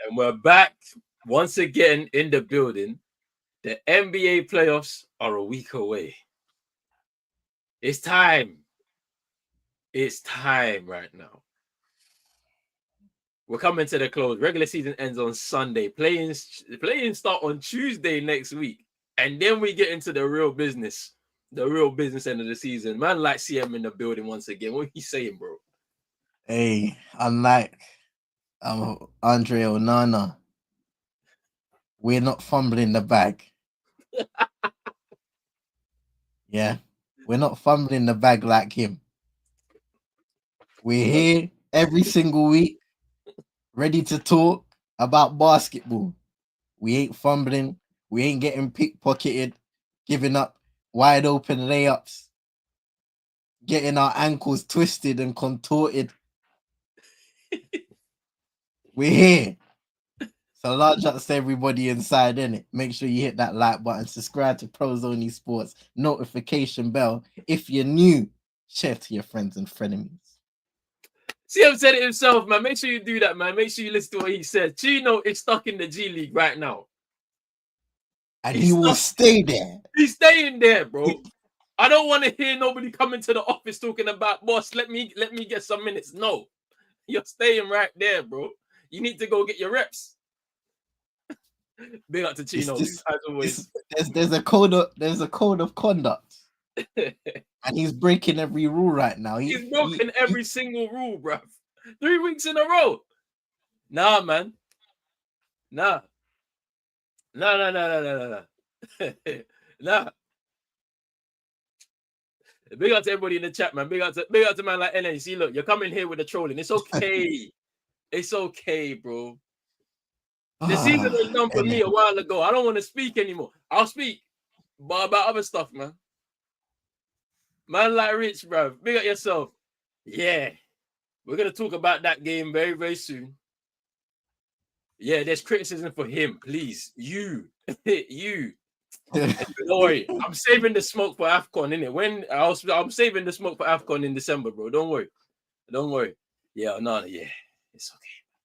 And we're back once again in the building. The NBA playoffs are a week away. It's time. It's time right now. We're coming to the close. Regular season ends on Sunday. Playing start on Tuesday next week. And then we get into the real business. The real business end of the season. Man, like CM in the building once again. What are you saying, bro? Hey, unlike Andre Onana, we're not fumbling the bag. Yeah, we're not fumbling the bag like him. We're here every single week, ready to talk about basketball. We ain't fumbling. We ain't getting pickpocketed, giving up wide open layups, getting our ankles twisted and contorted. We're here. So large ups to everybody inside, innit? Make sure you hit that like button, subscribe to Pros Only Sports, notification bell. If you're new, share to your friends and frenemies. CM said it himself, man. Make sure you do that, man. Make sure you listen to what he said. Chino is stuck in the G League right now. And he will stay there. He's staying there, bro. I don't want to hear nobody coming to the office talking about, boss, let me get some minutes. No. You're staying right there, bro. You need to go get your reps. Big up to Chino, as always. There's a code of conduct. And he's breaking every rule right now. He's broken every single rule, bruv. 3 weeks in a row. Nah, man. Nah. Nah. Nah. Big up to everybody in the chat, man. Big up to man like NA. See, look, you're coming here with the trolling. It's okay. It's okay, bro. The season was done for me a while ago. I don't want to speak anymore. I'll speak, but about other stuff, man. Man like Rich, bro. Big up yourself. Yeah. We're going to talk about that game very, very soon. Yeah, there's criticism for him. Please. You. Don't worry. I'm saving the smoke for AFCON, innit? I'm saving the smoke for AFCON in December, bro. Don't worry. Yeah, no, yeah. It's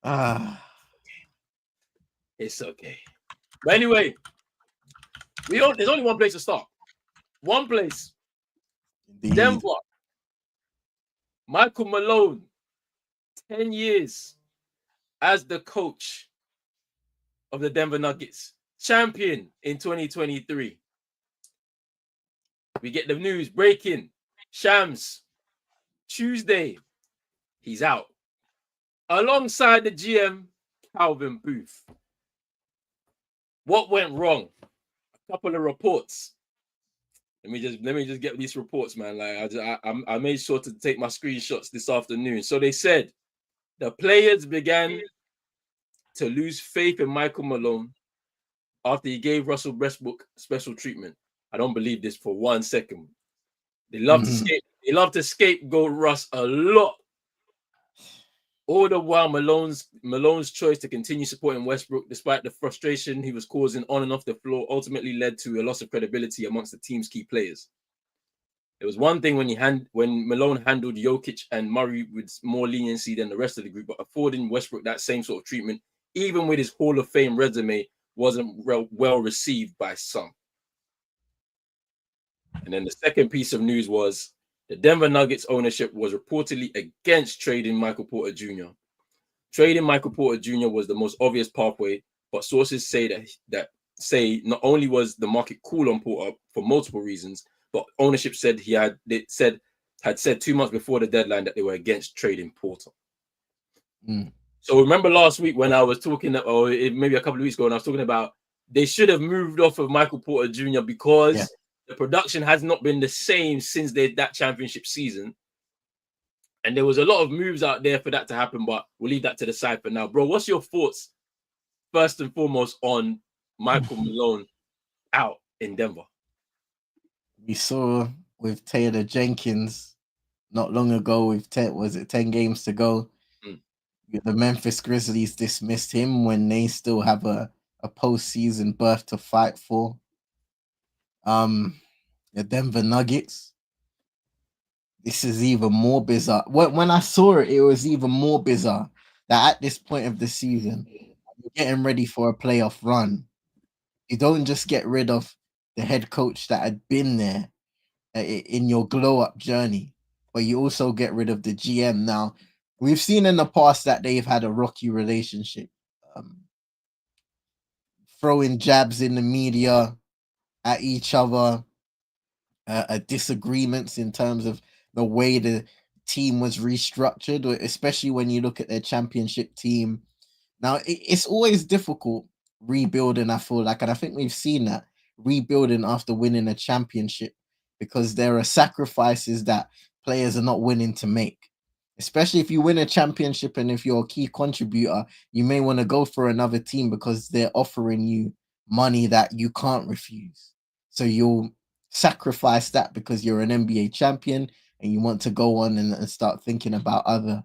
okay. It's okay. But anyway, there's only one place to start. One place. Indeed. Denver. Michael Malone, 10 years as the coach of the Denver Nuggets, champion in 2023. We get the news breaking. Shams, Tuesday, he's out. Alongside the GM, Calvin Booth. What went wrong? A couple of reports. Let me just get these reports, man. Like I made sure to take my screenshots this afternoon. So they said the players began to lose faith in Michael Malone after he gave Russell Westbrook special treatment. I don't believe this for 1 second. They love to scapegoat Russ a lot. All the while, Malone's choice to continue supporting Westbrook, despite the frustration he was causing on and off the floor, ultimately led to a loss of credibility amongst the team's key players. It was one thing when Malone handled Jokic and Murray with more leniency than the rest of the group, but affording Westbrook that same sort of treatment, even with his Hall of Fame resume, wasn't well received by some. And then the second piece of news was the Denver Nuggets ownership was reportedly against trading Michael Porter Jr. Trading Michael Porter Jr. was the most obvious pathway, but sources say that not only was the market cool on Porter for multiple reasons, but ownership said had said 2 months before the deadline that they were against trading Porter. So remember last week when I was talking, or maybe a couple of weeks ago, when I was talking about they should have moved off of Michael Porter Jr. because the production has not been the same since that championship season. And there was a lot of moves out there for that to happen, but we'll leave that to the side for now. Bro, what's your thoughts, first and foremost, on Michael Malone out in Denver? We saw with Taylor Jenkins not long ago with 10 games to go. The Memphis Grizzlies dismissed him when they still have a postseason berth to fight for. The Denver Nuggets. This is even more bizarre. When I saw it, it was even more bizarre that at this point of the season, getting ready for a playoff run, you don't just get rid of the head coach that had been there in your glow up journey, but you also get rid of the GM. Now, we've seen in the past that they've had a rocky relationship, um, throwing jabs in the media at each other, disagreements in terms of the way the team was restructured, especially when you look at their championship team. Now, it's always difficult rebuilding, I feel like, and I think we've seen that rebuilding after winning a championship because there are sacrifices that players are not willing to make. Especially if you win a championship and if you're a key contributor, you may want to go for another team because they're offering you money that you can't refuse. So you'll sacrifice that because you're an NBA champion and you want to go on and start thinking about other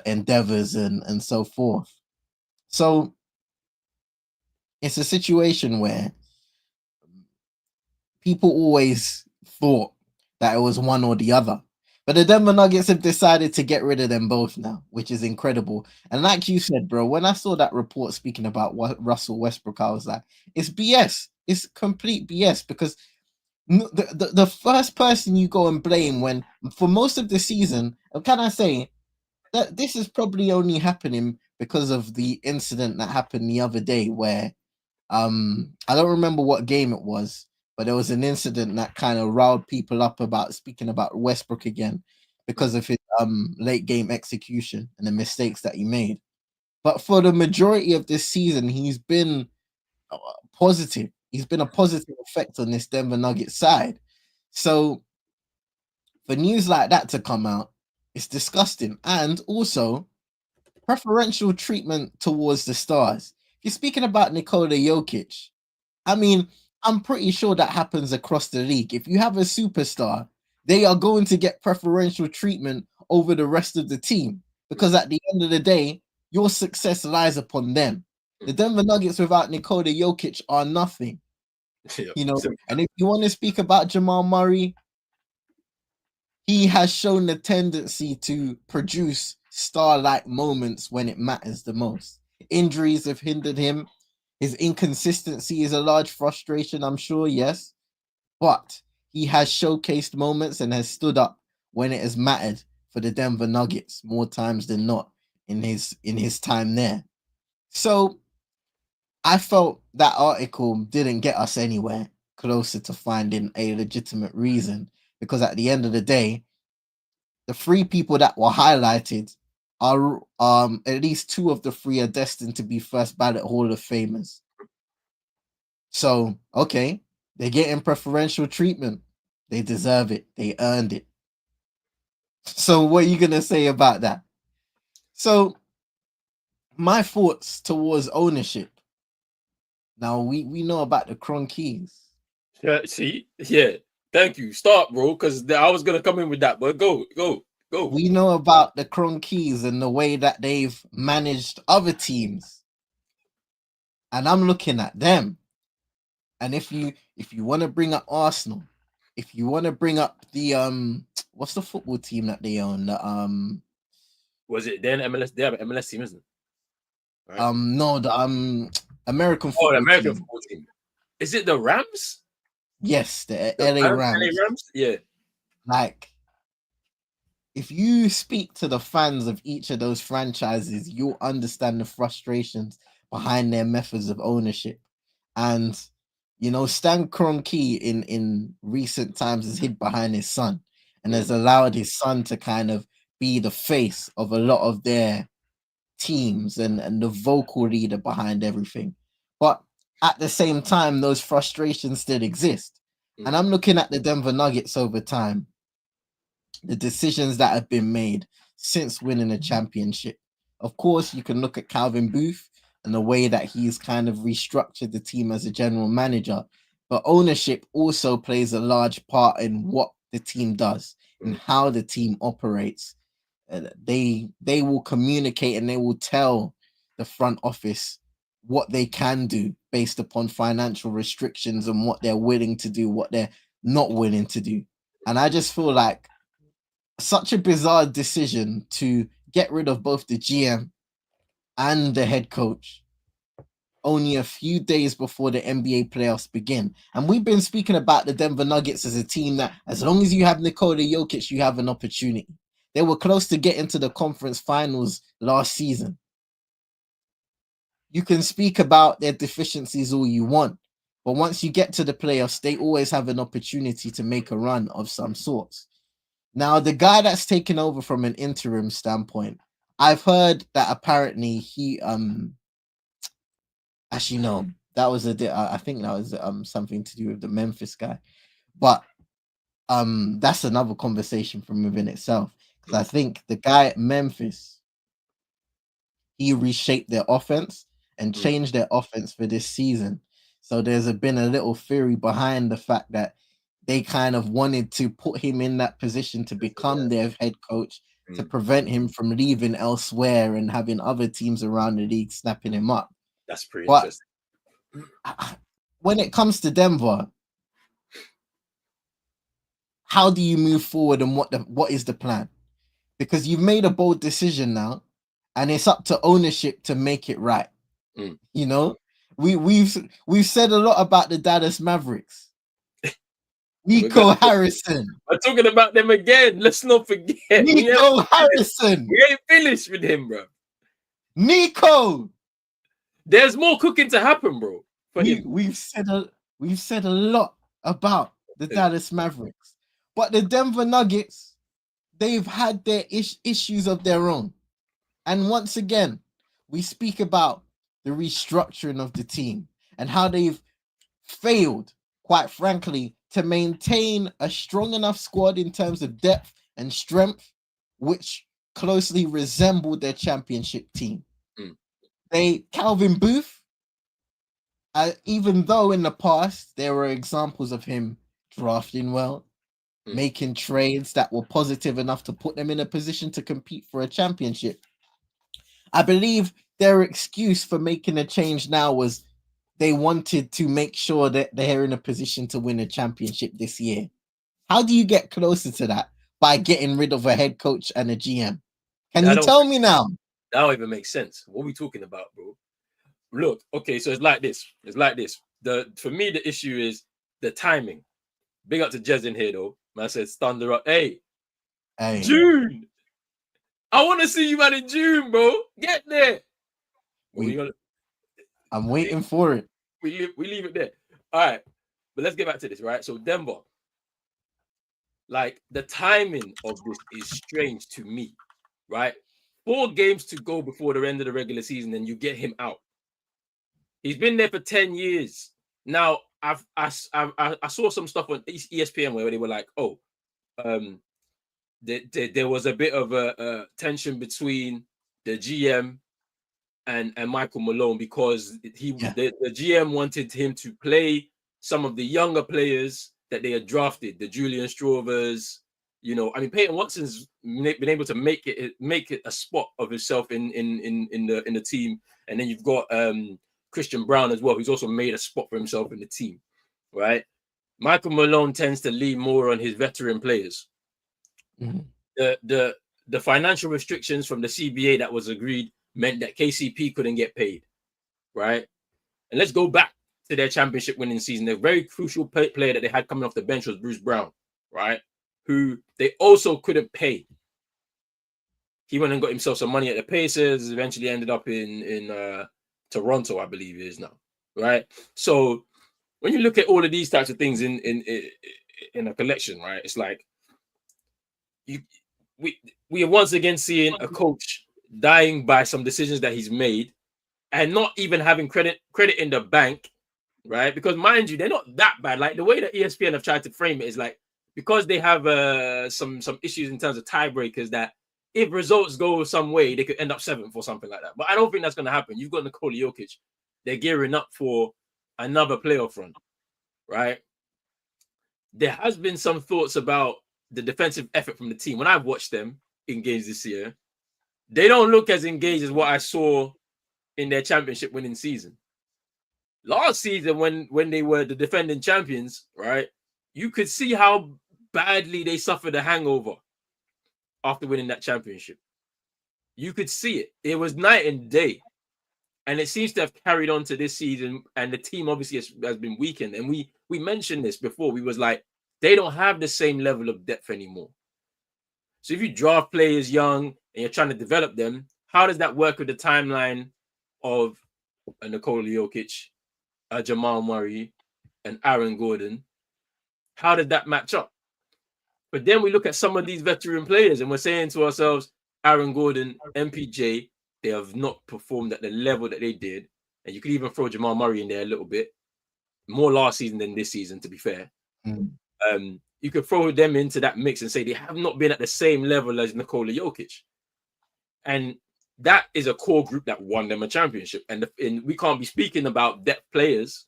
endeavors and so forth. So it's a situation where people always thought that it was one or the other. But the Denver Nuggets have decided to get rid of them both now, which is incredible. And like you said, bro, when I saw that report speaking about what Russell Westbrook, I was like, it's BS. It's complete BS because the first person you go and blame when for most of the season, can I say that this is probably only happening because of the incident that happened the other day where I don't remember what game it was, but there was an incident that kind of riled people up about speaking about Westbrook again because of his late game execution and the mistakes that he made. But for the majority of this season, he's been positive. He's been a positive effect on this Denver Nuggets side. So for news like that to come out, it's disgusting. And also preferential treatment towards the stars. If you're speaking about Nikola Jokic, I mean, I'm pretty sure that happens across the league. If you have a superstar, they are going to get preferential treatment over the rest of the team because at the end of the day, your success lies upon them. The Denver Nuggets without Nikola Jokic are nothing, Yeah. you know. And if you want to speak about Jamal Murray, he has shown the tendency to produce star-like moments when it matters the most. Injuries have hindered him. His inconsistency is a large frustration, I'm sure, yes. But he has showcased moments and has stood up when it has mattered for the Denver Nuggets more times than not in his time there. So I felt that article didn't get us anywhere closer to finding a legitimate reason because at the end of the day, the three people that were highlighted are at least two of the three are destined to be first ballot Hall of Famers. So okay, they're getting preferential treatment. They deserve it. They earned it. So what are you gonna say about that? So my thoughts towards ownership. Now we know about the Cronkies. Yeah, see, yeah. Thank you. Start, bro, because I was gonna come in with that, but go. We know about the Cronkies and the way that they've managed other teams. And I'm looking at them. And if you want to bring up Arsenal, if you want to bring up the what's the football team that they own? The Was it then MLS? They have an MLS team, isn't it? Right. no, the American Oh, the football American team. football team. Is it the Rams? Yes, the The LA LA Rams. Rams? Yeah. Like if you speak to the fans of each of those franchises, you'll understand the frustrations behind their methods of ownership. And you know, Stan Kroenke in recent times has hid behind his son and has allowed his son to kind of be the face of a lot of their teams and the vocal leader behind everything. But at the same time, those frustrations still exist. And I'm looking at the Denver Nuggets over time, the decisions that have been made since winning a championship. Of course, you can look at Calvin Booth and the way that he's kind of restructured the team as a general manager, but ownership also plays a large part in what the team does and how the team operates. They will communicate and they will tell the front office what they can do based upon financial restrictions and what they're willing to do, what they're not willing to do. And I just feel like such a bizarre decision to get rid of both the GM and the head coach only a few days before the NBA playoffs begin. And we've been speaking about the Denver Nuggets as a team that, as long as you have Nikola Jokic, you have an opportunity. They were close to getting to the conference finals last season. You can speak about their deficiencies all you want, but once you get to the playoffs, they always have an opportunity to make a run of some sorts. Now, the guy that's taken over from an interim standpoint, I've heard that apparently he actually no, that was I think that was something to do with the Memphis guy, but that's another conversation from within itself, because I think the guy at Memphis, he reshaped their offense and changed their offense for this season. So there's been a little theory behind the fact that they kind of wanted to put him in that position to become their head coach, to prevent him from leaving elsewhere and having other teams around the league snapping him up. That's pretty But interesting. when it comes to Denver, how do you move forward, and what is the plan? Because you've made a bold decision now, and it's up to ownership to make it right. You know, we've said a lot about the Dallas Mavericks. Nico Harrison. We're talking about them again. Let's not forget. Nico Harrison. We ain't finished with him, bro. Nico. There's more cooking to happen, bro. We've said a lot about the Dallas Mavericks, but the Denver Nuggets, they've had their issues of their own. And once again, we speak about the restructuring of the team and how they've failed, quite frankly, to maintain a strong enough squad in terms of depth and strength, which closely resembled their championship team. Calvin Booth, even though in the past there were examples of him drafting well, making trades that were positive enough to put them in a position to compete for a championship, I believe their excuse for making a change now was they wanted to make sure that they're in a position to win a championship this year. How do you get closer to that? By getting rid of a head coach and a GM? Can you tell me now? That don't even make sense. What are we talking about, bro? Look, okay, so it's like this. For me, the issue is the timing. Big up to Jez in here, though. Man says, thunder up. Hey. June. I want to see you, man, in June, bro. Get there. I'm waiting for it. We leave it there. All right. But let's get back to this, right? So Denver, like, the timing of this is strange to me, right? 4 games to go before the end of the regular season, and you get him out. He's been there for 10 years. Now, I saw some stuff on ESPN where they were like, there was a bit of a tension between the GM and Michael Malone, because the GM wanted him to play some of the younger players that they had drafted, the Julian Strawvers. You know, I mean, Peyton Watson's been able to make it a spot of himself in the team, and then you've got Christian Brown as well, who's also made a spot for himself in the team, right? Michael Malone tends to lean more on his veteran players. The financial restrictions from the CBA that was agreed meant that KCP couldn't get paid, right? And let's go back to their championship winning season. The very crucial player that they had coming off the bench was Bruce Brown, right? Who they also couldn't pay. He went and got himself some money at the Pacers, eventually ended up in Toronto, I believe it is now, right? So when you look at all of these types of things in a collection, right, it's like we are once again seeing a coach dying by some decisions that he's made and not even having credit in the bank, right? Because mind you, they're not that bad. Like the way that ESPN have tried to frame it is like, because they have some issues in terms of tiebreakers, that if results go some way, they could end up 7th or something like that. But I don't think that's going to happen. You've got Nikola Jokic. They're gearing up for another playoff run, right? There has been some thoughts about the defensive effort from the team. When I've watched them in games this year, they don't look as engaged as what I saw in their championship winning season. Last season, when they were the defending champions, right, you could see how badly they suffered a hangover after winning that championship. You could see it. It was night and day. And it seems to have carried on to this season. And the team obviously has been weakened. And we mentioned this before. We was like, they don't have the same level of depth anymore. So if you draft players young and you're trying to develop them, how does that work with the timeline of a Nikola Jokic, a Jamal Murray, and Aaron Gordon? How did that match up? But then we look at some of these veteran players and we're saying to ourselves, Aaron Gordon, MPJ, they have not performed at the level that they did. And you could even throw Jamal Murray in there a little bit. More last season than this season, to be fair. You could throw them into that mix and say they have not been at the same level as Nikola Jokic. And that is a core group that won them a championship. And we can't be speaking about depth players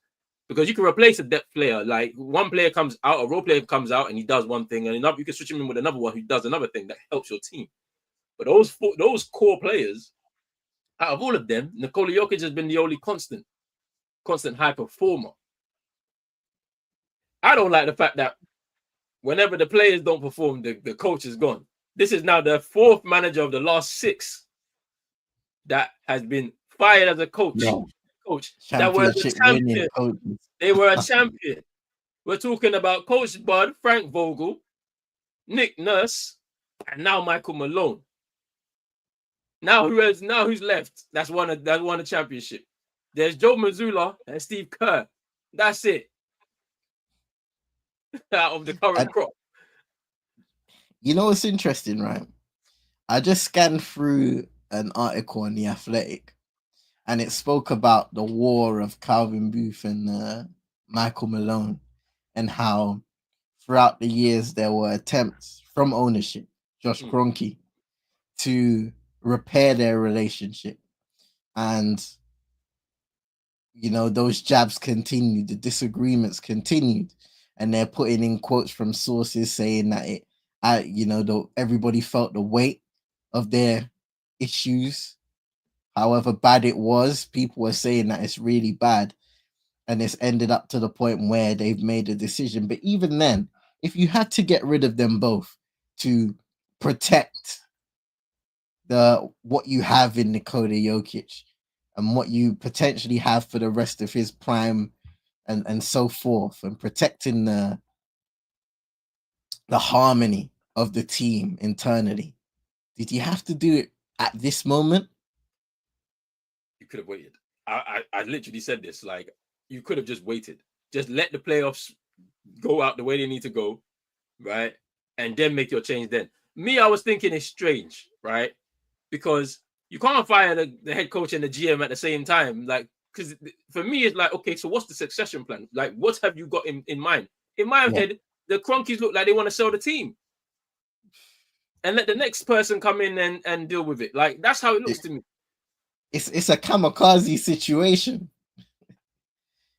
because you can replace a depth player. Like one player comes out, a role player comes out and he does one thing, and another, you can switch him in with another one who does another thing that helps your team. But those core players, out of all of them, Nikola Jokic has been the only constant high performer. I don't like the fact that whenever the players don't perform, the coach is gone. This is now the fourth manager of the last 6 that has been fired as a coach. No. Coach that were the champion. They were a champion. We're talking about Coach Bud, Frank Vogel, Nick Nurse, and now Michael Malone. Now who's left? That's won a championship. There's Joe Mazzulla and Steve Kerr. That's it. Out of the current crop. You know what's interesting, right? I just scanned through an article on The Athletic, and it spoke about the war of Calvin Booth and Michael Malone, and how throughout the years there were attempts from ownership, Josh Kroenke, to repair their relationship. And, you know, those jabs continued, the disagreements continued. And they're putting in quotes from sources saying that everybody felt the weight of their issues. However bad it was, people were saying that it's really bad. And it's ended up to the point where they've made a decision. But even then, if you had to get rid of them both to protect what you have in Nikola Jokic and what you potentially have for the rest of his prime and so forth, and protecting the harmony of the team internally, did you have to do it at this moment? You could have waited. I literally said this, like, you could have just waited. Just let the playoffs go out the way they need to go, right? And then make your change then. Me, I was thinking it's strange, right? Because you can't fire the head coach and the GM at the same time. Like, because for me, it's like, okay, so what's the succession plan? Like, what have you got in mind? In my head, the Cronkies look like they want to sell the team and let the next person come in and deal with it. Like, that's how it looks to me. It's a kamikaze situation.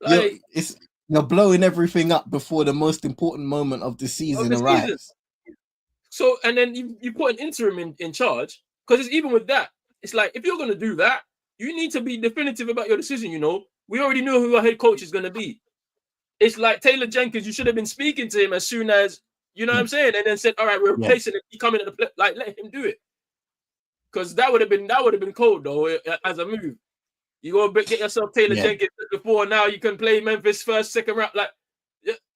Like, you're blowing everything up before the most important moment of the season arrives. So, and then you put an interim in charge, because it's even with that. It's like, if you're going to do that, you need to be definitive about your decision, you know. We already know who our head coach is going to be. It's like Taylor Jenkins, you should have been speaking to him as soon as, you know what I'm saying? And then said, all right, we're replacing it. He coming at the play, like, let him do it. Because that would have been cold, though, as a move. You go get yourself Taylor Jenkins before now you can play Memphis first, second round. Like,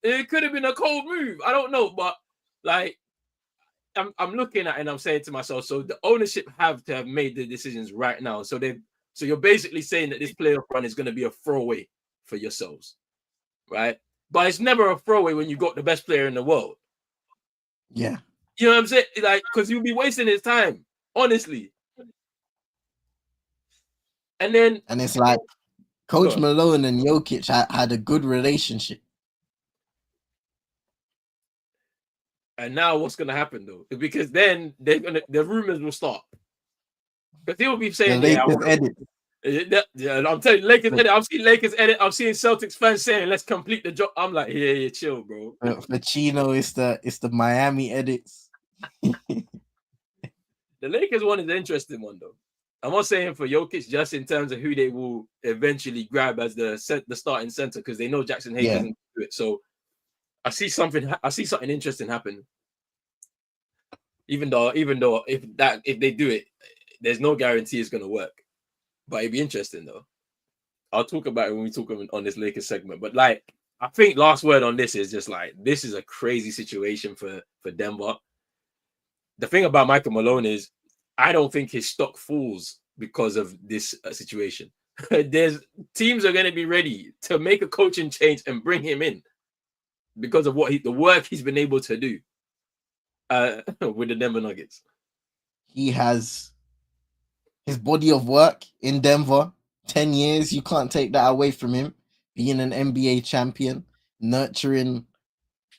it could have been a cold move. I don't know, but like, I'm looking at it and I'm saying to myself, so the ownership have to have made the decisions right now. So you're basically saying that this playoff run is going to be a throwaway for yourselves, right? But it's never a throwaway when you got the best player in the world. Yeah, you know what I'm saying? Like, because you'll be wasting his time, honestly. And it's like Coach Malone and Jokic had a good relationship. And now what's going to happen, though? Because then the rumors will start. Because they will be saying, I'm telling you, Lakers edit. I'm seeing Lakers edit. I'm seeing Celtics fans saying, let's complete the job. I'm like, yeah, chill, bro. For Chino, it's the Miami edits. The Lakers one is an interesting one, though. I'm not saying for Jokic, just in terms of who they will eventually grab as the starting center, because they know Jackson Hayes doesn't do it. So I see something interesting happen. Even though if they do it, there's no guarantee it's gonna work. But it'd be interesting though. I'll talk about it when we talk on this Lakers segment. But like, I think last word on this is just like this is a crazy situation for Denver. The thing about Michael Malone is, I don't think his stock falls because of this situation. There's teams are going to be ready to make a coaching change and bring him in because of the work he's been able to do with the Denver Nuggets. He has his body of work in Denver, 10 years. You can't take that away from him. Being an NBA champion, nurturing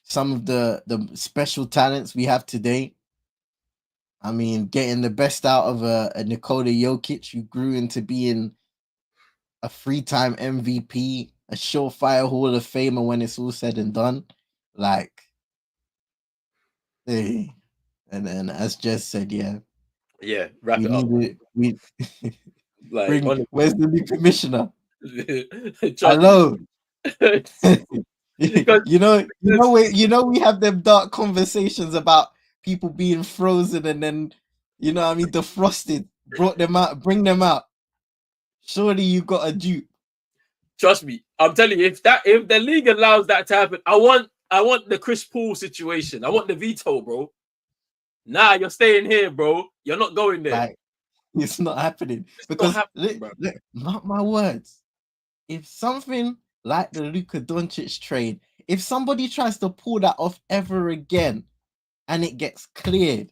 some of the special talents we have today. I mean, getting the best out of a Nikola Jokic, who grew into being a 3-time MVP, a surefire Hall of Famer when it's all said and done. Like, hey, and then as Jez said, yeah, wrap we it up. need we like, where's the new commissioner? Trust Hello. because we have them dark conversations about people being frozen and then defrosted, bring them out. Surely you got a dupe. Trust me, I'm telling you, if the league allows that to happen, I want the Chris Paul situation. I want the veto, bro. Nah, you're staying here, bro. You're not going there. Like, it's not happening. Because mark my words, if something like the Luka Doncic trade, if somebody tries to pull that off ever again and it gets cleared,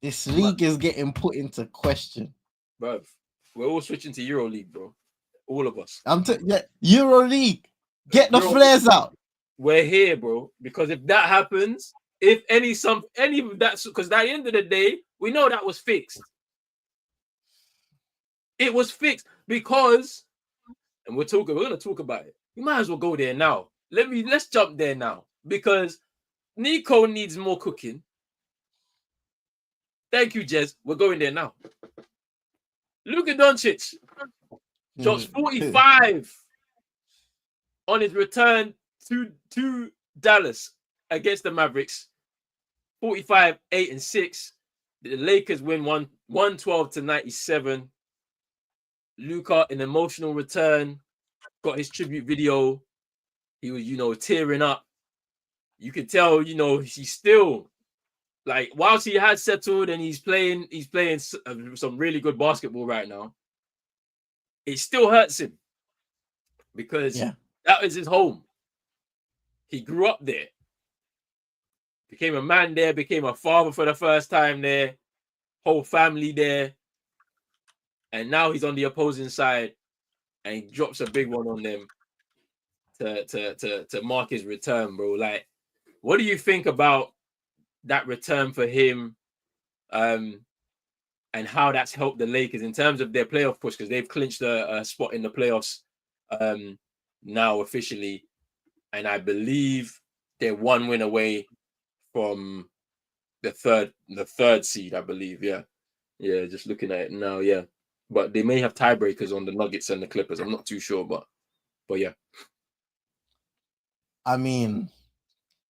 this league is getting put into question. Bro, we're all switching to EuroLeague, bro. All of us. EuroLeague. Get the flares out. We're here, bro. Because if that happens, if any of that, because at the end of the day, we know that was fixed. It was fixed because, and we're gonna talk about it. We might as well go there now. Let's jump there now because Nico needs more cooking. Thank you, Jez. We're going there now. Luka Doncic drops 45 on his return to Dallas against the Mavericks. 45, 8 and 6. The Lakers win 112-97. Luka, an emotional return, got his tribute video. He was, tearing up. You could tell, he's still like, whilst he has settled and he's playing some really good basketball right now. It still hurts him because that was his home. He grew up there, became a man there, became a father for the first time there, whole family there. And now he's on the opposing side and he drops a big one on them to mark his return, bro. Like, what do you think about that return for him? And how that's helped the Lakers in terms of their playoff push, because they've clinched a spot in the playoffs now officially. And I believe they're one win away from the third seed, I believe. Yeah, just looking at it now, yeah. But they may have tiebreakers on the Nuggets and the Clippers. I'm not too sure, but yeah. I mean,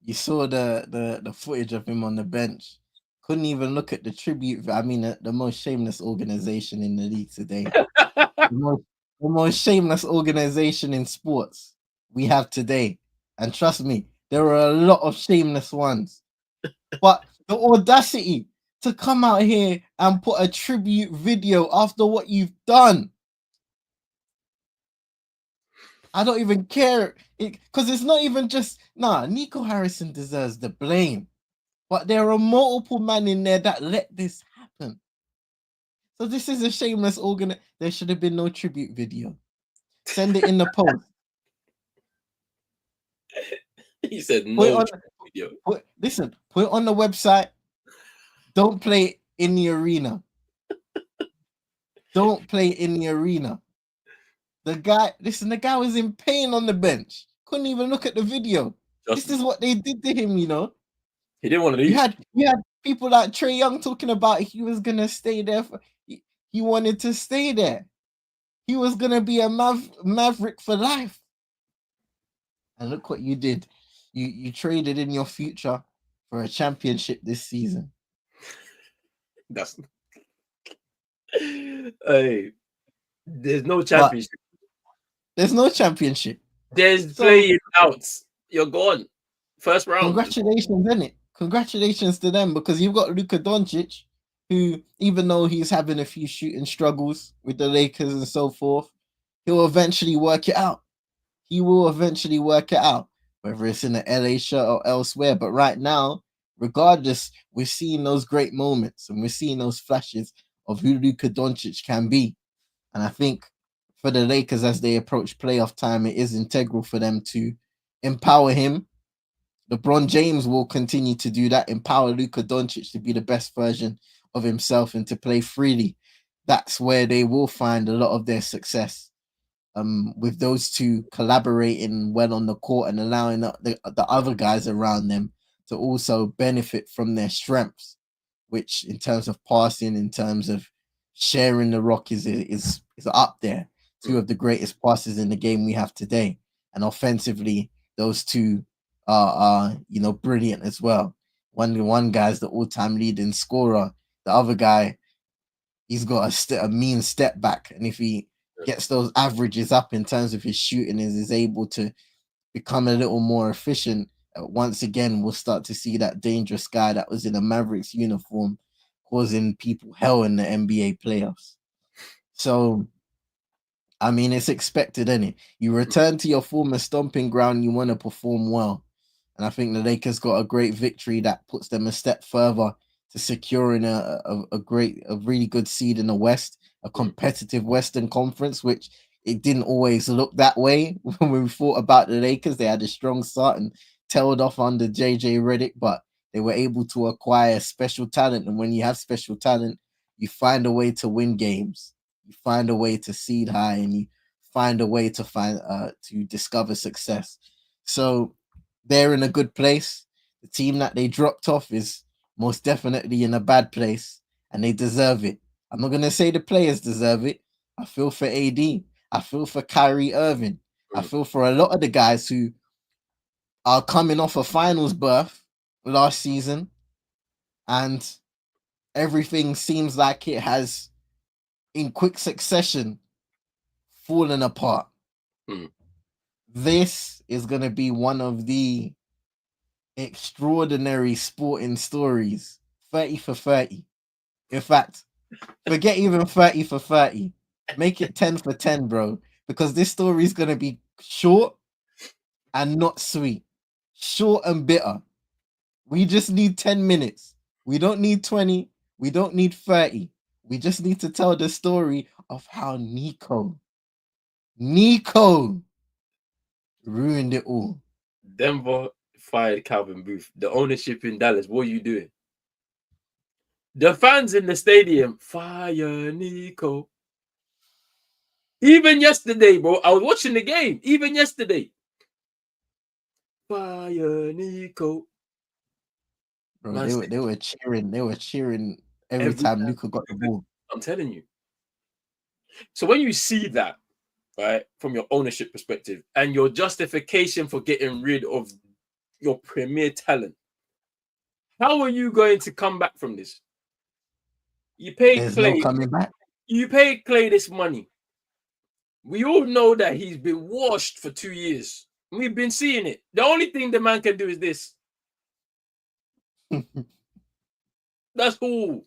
you saw the footage of him on the bench. Couldn't even look at the tribute. I mean, the most shameless organization in the league today. the most shameless organization in sports we have today. And trust me, there are a lot of shameless ones. But the audacity to come out here and put a tribute video after what you've done. I don't even care. Because it's not even just, Nico Harrison deserves the blame. But there are multiple men in there that let this happen. So this is a shameless There should have been no tribute video. Send it in the post. He said no video. Put it on the website. Don't play it in the arena. Don't play it in the arena. The guy was in pain on the bench. Couldn't even look at the video. This is what they did to him, He didn't want to leave. You had people like Trae Young talking about he was gonna stay there. He wanted to stay there. He was gonna be a Maverick for life. And look what you did. You traded in your future for a championship this season. Hey, there's no championship. There's no championship. There's So playing outs. You're gone. First round. congratulations, innit? Congratulations to them because you've got Luka Doncic, who, even though he's having a few shooting struggles with the Lakers and so forth, he'll eventually work it out. He will eventually work it out, whether it's in the LA shirt or elsewhere. But right now, regardless, we're seeing those great moments and we're seeing those flashes of who Luka Doncic can be. And I think for the Lakers, as they approach playoff time, it is integral for them to empower him. LeBron James will continue to do that, empower Luka Doncic to be the best version of himself and to play freely. That's where they will find a lot of their success. With those two collaborating well on the court and allowing the other guys around them to also benefit from their strengths, which in terms of passing, in terms of sharing the rock is up there. Two of the greatest passes in the game we have today, and offensively, those two are brilliant as well. One guy's the all-time leading scorer. The other guy, he's got a mean step back, and if he gets those averages up in terms of his shooting, is able to become a little more efficient. Once again, we'll start to see that dangerous guy that was in a Mavericks uniform causing people hell in the NBA playoffs. So, I mean, it's expected, isn't it? You return to your former stomping ground, you want to perform well. And I think the Lakers got a great victory that puts them a step further to securing a really good seed in the West, a competitive Western Conference, which it didn't always look that way when we thought about the Lakers. They had a strong start and tailed off under JJ Redick, but they were able to acquire special talent. And when you have special talent, you find a way to win games. You find a way to seed high, and you find a way to discover success. So they're in a good place. The team that they dropped off is most definitely in a bad place, and they deserve it. I'm not gonna say the players deserve it. I feel for AD. I feel for Kyrie Irving. I feel for a lot of the guys who are coming off a finals berth last season, and everything seems like it has, in quick succession, fallen apart. This is going to be one of the extraordinary sporting stories. 30 for 30. In fact, forget even 30 for 30. Make it 10 for 10, bro. Because this story is going to be short and not sweet. Short and bitter. We just need 10 minutes. We don't need 20. We don't need 30. We just need to tell the story of how Nico ruined it all. Denver fired Calvin Booth. The ownership in Dallas, what are you doing? The fans in the stadium, fire Nico. Even yesterday, bro, I was watching the game. Even yesterday, fire Nico. Bro, they were cheering. They were cheering every time Luka got the ball. I'm telling you. So when you see that, right, from your ownership perspective and your justification for getting rid of your premier talent, how are you going to come back from this? You paid There's Clay. no coming back. You paid Clay this money. We all know that he's been washed for 2 years. We've been seeing it. The only thing the man can do is this. That's all.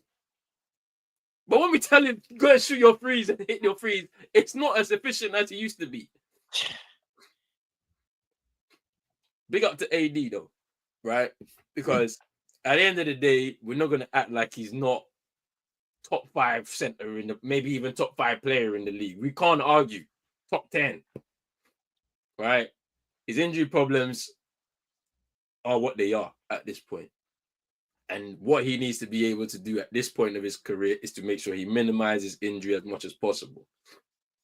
But when we tell him, go and shoot your threes and hit your threes, it's not as efficient as it used to be. Big up to AD, though, right? Because at the end of the day, we're not going to act like he's not top 5 center in the, maybe even top 5 player in the league. We can't argue. Top 10, right? His injury problems are what they are at this point. And what he needs to be able to do at this point of his career is to make sure he minimizes injury as much as possible.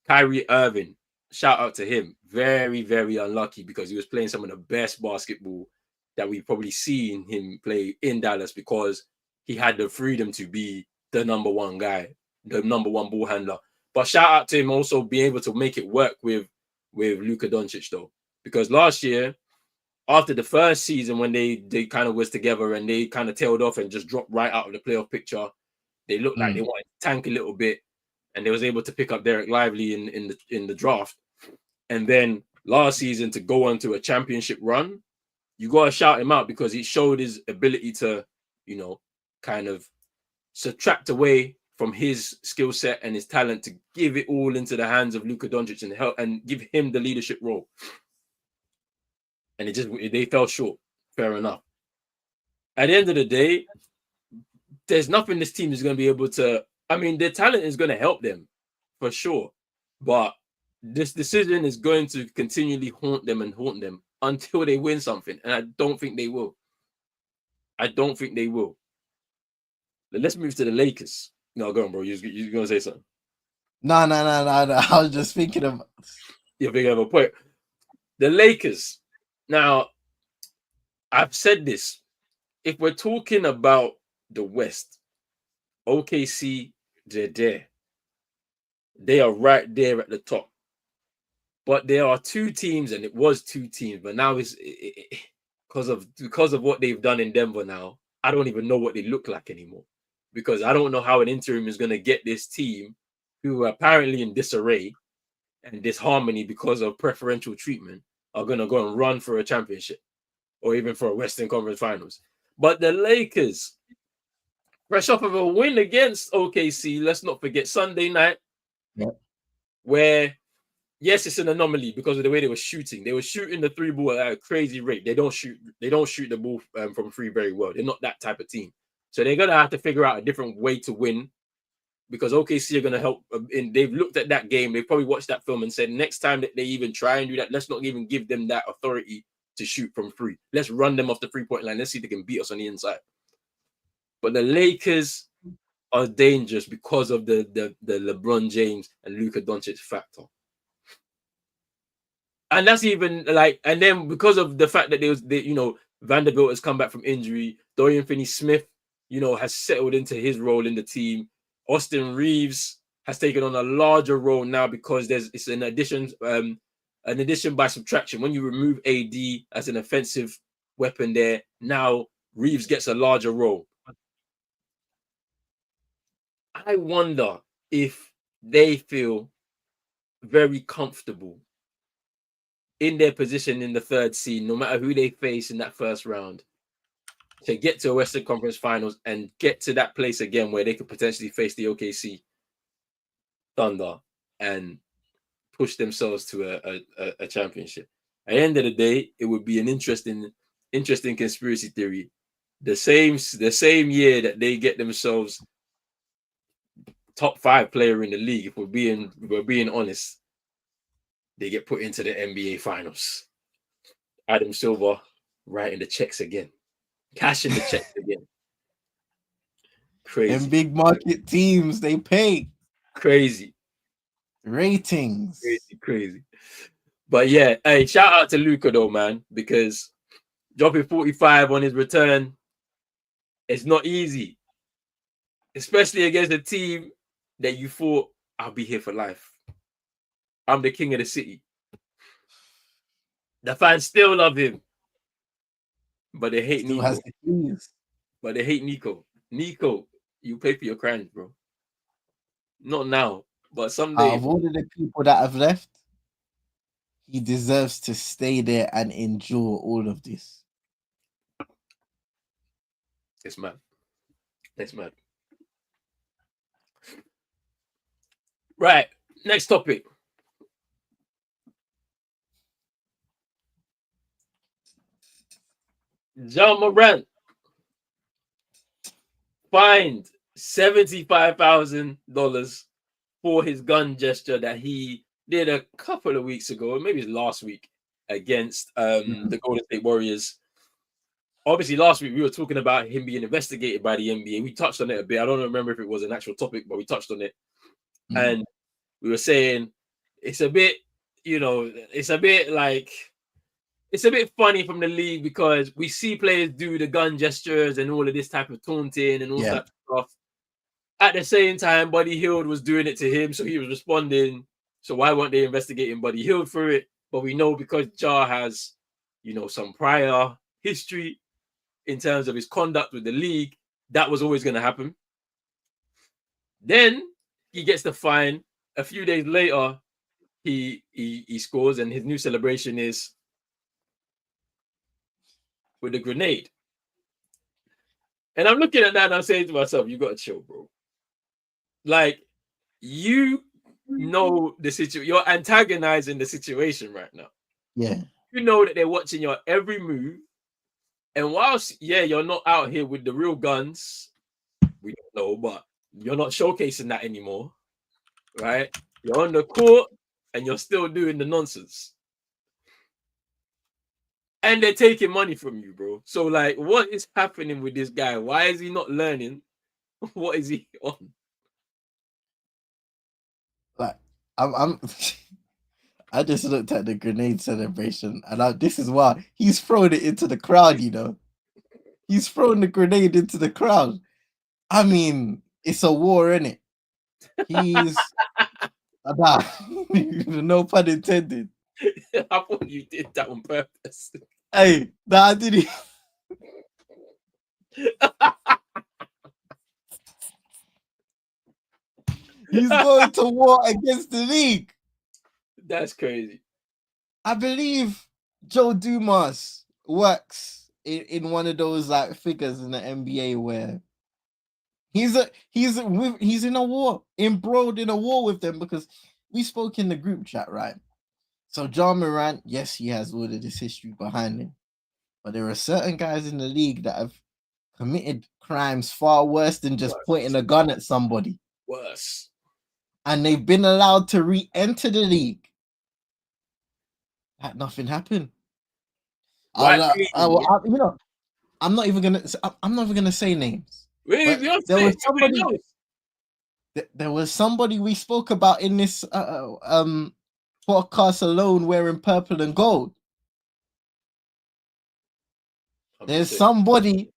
Kyrie Irving, shout out to him. Very, very unlucky because he was playing some of the best basketball that we've probably seen him play in Dallas because he had the freedom to be the number one guy, the number one ball handler. But shout out to him also being able to make it work with Luka Doncic, though. Because last year, after the first season when they kind of was together and they kind of tailed off and just dropped right out of the playoff picture, they looked like they wanted to tank a little bit, and they was able to pick up Derek Lively in the draft. and then last season to go on to a championship run, you got to shout him out because he showed his ability to, kind of subtract away from his skill set and his talent to give it all into the hands of Luka Doncic and help and give him the leadership role. And they fell short. Fair enough. At the end of the day, there's nothing this team is going to be able to. I mean, their talent is going to help them for sure, but this decision is going to continually haunt them until they win something, and I don't think they will. But let's move to the Lakers. No, go on, bro. You're going to say something? No. I was just thinking of. You're thinking of a point. The Lakers. Now, I've said this. If we're talking about the West, OKC, they're there. They are right there at the top. But there are two teams, and it was two teams, but now it's because of what they've done in Denver now. I don't even know what they look like anymore, because I don't know how an interim is going to get this team, who are apparently in disarray and disharmony because of preferential treatment, are going to go and run for a championship or even for a Western Conference Finals. But the Lakers, fresh off of a win against OKC, let's not forget Sunday night, where, yes, it's an anomaly because of the way they were shooting. They were shooting the three ball at a crazy rate. They don't shoot the ball from three very well. They're not that type of team. So they're going to have to figure out a different way to win, because OKC are going to help. They've looked at that game. They probably watched that film and said, next time that they even try and do that, let's not even give them that authority to shoot from three. Let's run them off the 3-point line. Let's see if they can beat us on the inside. But the Lakers are dangerous because of the LeBron James and Luka Doncic factor. And that's even and then because of the fact that Vanderbilt has come back from injury, Dorian Finney-Smith, has settled into his role in the team. Austin Reeves has taken on a larger role now because it's an addition by subtraction. When you remove AD as an offensive weapon there, now Reeves gets a larger role. I wonder if they feel very comfortable in their position in the third seed, no matter who they face in that first round, to get to a Western Conference Finals and get to that place again where they could potentially face the OKC Thunder and push themselves to a championship. At the end of the day, it would be an interesting conspiracy theory. The same year that they get themselves top 5 player in the league, if we're being honest, they get put into the NBA Finals. Adam Silver writing the checks again, cashing the checks again. Crazy. And big market teams, they pay. Crazy. Ratings. Crazy. But yeah, hey, shout out to Luka though, man, because dropping 45 on his return, it's not easy, especially against a team that you thought, I'll be here for life. I'm the king of the city. The fans still love him, but they hate Nico. Has the keys. But they hate Nico. Nico, you pay for your crimes, bro. Not now, but someday. Out of all of the people that have left, he deserves to stay there and endure all of this. It's mad. It's mad. Right. Next topic. Morant fined $75,000 for his gun gesture that he did a couple of weeks ago, or maybe it's last week, against the Golden State Warriors. Obviously, last week we were talking about him being investigated by the NBA. We touched on it a bit. I don't remember if it was an actual topic, but we touched on it. And we were saying it's a bit, it's a bit funny from the league because we see players do the gun gestures and all of this type of taunting and all that stuff. At the same time, Buddy Hield was doing it to him, so he was responding. So why weren't they investigating Buddy Hield for it? But we know because Ja has, some prior history in terms of his conduct with the league, that was always going to happen. Then he gets the fine. A few days later, he scores, and his new celebration is with a grenade. And I'm looking at that and I'm saying to myself, you gotta chill, bro. Like, you know the situation, you're antagonizing the situation right now. Yeah. You know that they're watching your every move. And whilst, yeah, you're not out here with the real guns, we don't know, but you're not showcasing that anymore, right? You're on the court and you're still doing the nonsense. And they're taking money from you, bro. So, like, what is happening with this guy? Why is he not learning? What is he on? Like, I'm I just looked at the grenade celebration, and this is why he's thrown it into the crowd. He's thrown the grenade into the crowd. I mean, it's a war, isn't it? He's nah, no pun intended. I thought you did that on purpose. Hey, nah, I didn't. He's going to war against the league. That's crazy. I believe Joe Dumas works in one of those like figures in the NBA where he's in a war, embroiled in a war with them, because we spoke in the group chat, right? So John Morant, yes, he has all of this history behind him, but there are certain guys in the league that have committed crimes far worse than just pointing a gun at somebody. Worse. And they've been allowed to re-enter the league. Like nothing happened. I'm not even gonna say names. Wait, But there was somebody we spoke about in this podcast alone wearing purple and gold. There's somebody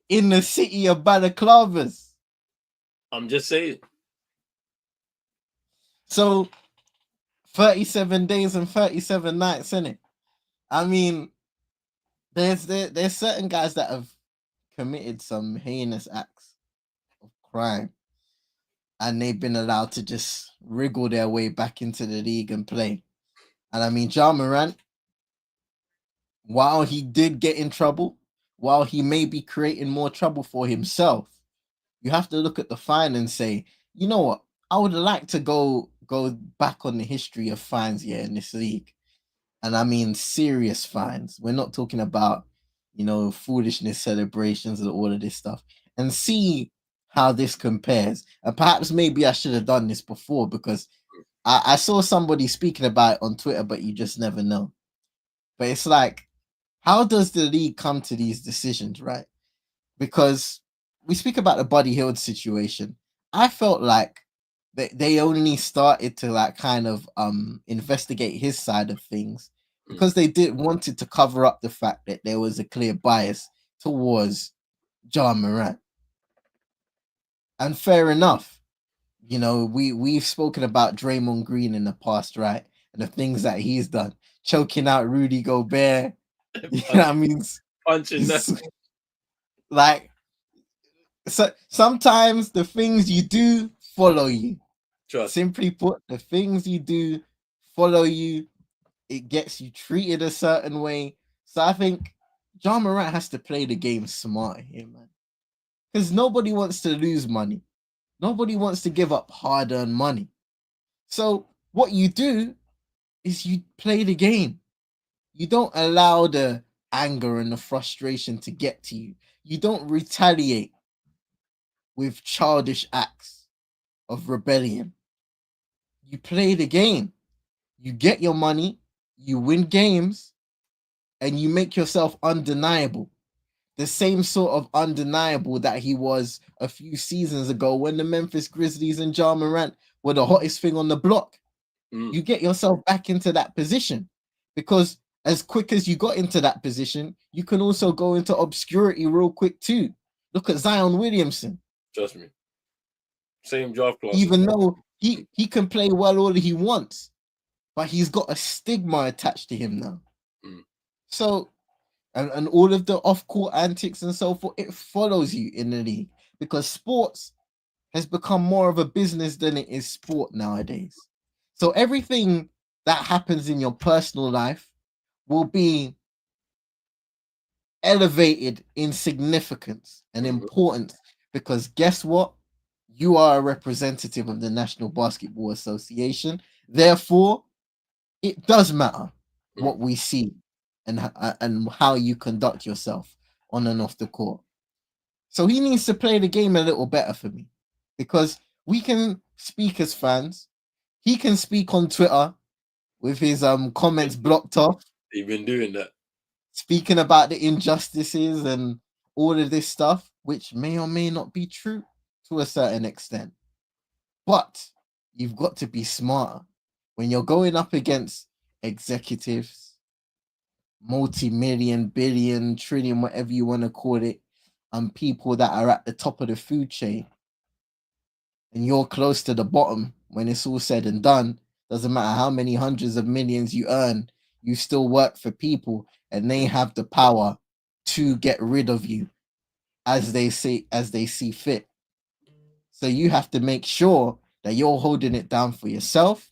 in the city of balaclavas. I'm just saying. So 37 days and 37 nights, innit? I mean, there's certain guys that have committed some heinous acts of crime, and they've been allowed to just wriggle their way back into the league and play. And I mean, Ja Morant, while he did get in trouble, while he may be creating more trouble for himself, you have to look at the fine and say, you know what? I would like to go back on the history of fines here in this league. And I mean serious fines. We're not talking about, foolishness celebrations and all of this stuff. And see how this compares. And perhaps maybe I should have done this before, because I saw somebody speaking about it on Twitter, but you just never know. But it's like, how does the league come to these decisions, right? Because we speak about the Buddy Hield situation. I felt like they only started to like kind of investigate his side of things because they wanted to cover up the fact that there was a clear bias towards John Morant. And fair enough. We've spoken about Draymond Green in the past, right? And the things that he's done, choking out Rudy Gobert. You know what I mean? Punching that. Like, so sometimes the things you do follow you. Trust. Simply put, the things you do follow you. It gets you treated a certain way. So I think John Morant has to play the game smart here, man. Because nobody wants to lose money. Nobody wants to give up hard-earned money. So what you do is you play the game. You don't allow the anger and the frustration to get to you. You don't retaliate with childish acts of rebellion. You play the game. You get your money, you win games, and you make yourself undeniable. The same sort of undeniable that he was a few seasons ago when the Memphis Grizzlies and Ja Morant were the hottest thing on the block. You get yourself back into that position, because as quick as you got into that position, you can also go into obscurity real quick too. Look at Zion Williamson. Trust me. Same draft class. Even though he can play well all he wants, but he's got a stigma attached to him now. So, and all of the off-court antics and so forth, it follows you in the league, because sports has become more of a business than it is sport nowadays. So everything that happens in your personal life will be elevated in significance and importance, because guess what? You are a representative of the National Basketball Association. Therefore, it does matter what we see and how you conduct yourself on and off the court. So he needs to play the game a little better for me, because we can speak as fans. He can speak on Twitter with his comments blocked off. They've been doing that. Speaking about the injustices and all of this stuff, which may or may not be true to a certain extent. But you've got to be smarter when you're going up against executives, multi-million, billion, trillion, whatever you want to call it, and people that are at the top of the food chain. And you're close to the bottom when it's all said and done. Doesn't matter how many hundreds of millions you earn, you still work for people, and they have the power to get rid of you as they see fit. So you have to make sure that you're holding it down for yourself,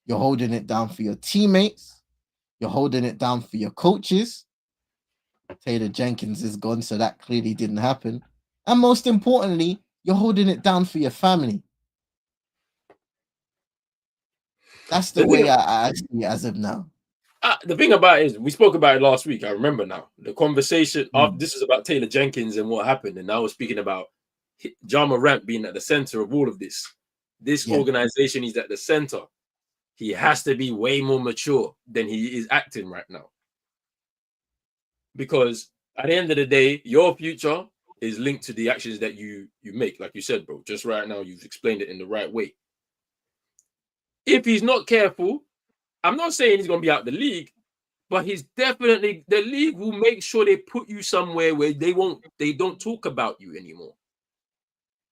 you're holding it down for your teammates, you're holding it down for your coaches. Taylor Jenkins is gone, so that clearly didn't happen. And most importantly, you're holding it down for your family. That's the way I see it as of now. The thing about it is, we spoke about it last week. I remember now. The conversation after this is about Taylor Jenkins and what happened, and I was speaking about Ja Morant being at the center of all of this. This organization, he's at the center. He has to be way more mature than he is acting right now. Because at the end of the day, your future is linked to the actions that you make. Like you said, bro, just right now, you've explained it in the right way. If he's not careful, I'm not saying he's going to be out the league, but he's definitely, the league will make sure they put you somewhere where they don't talk about you anymore.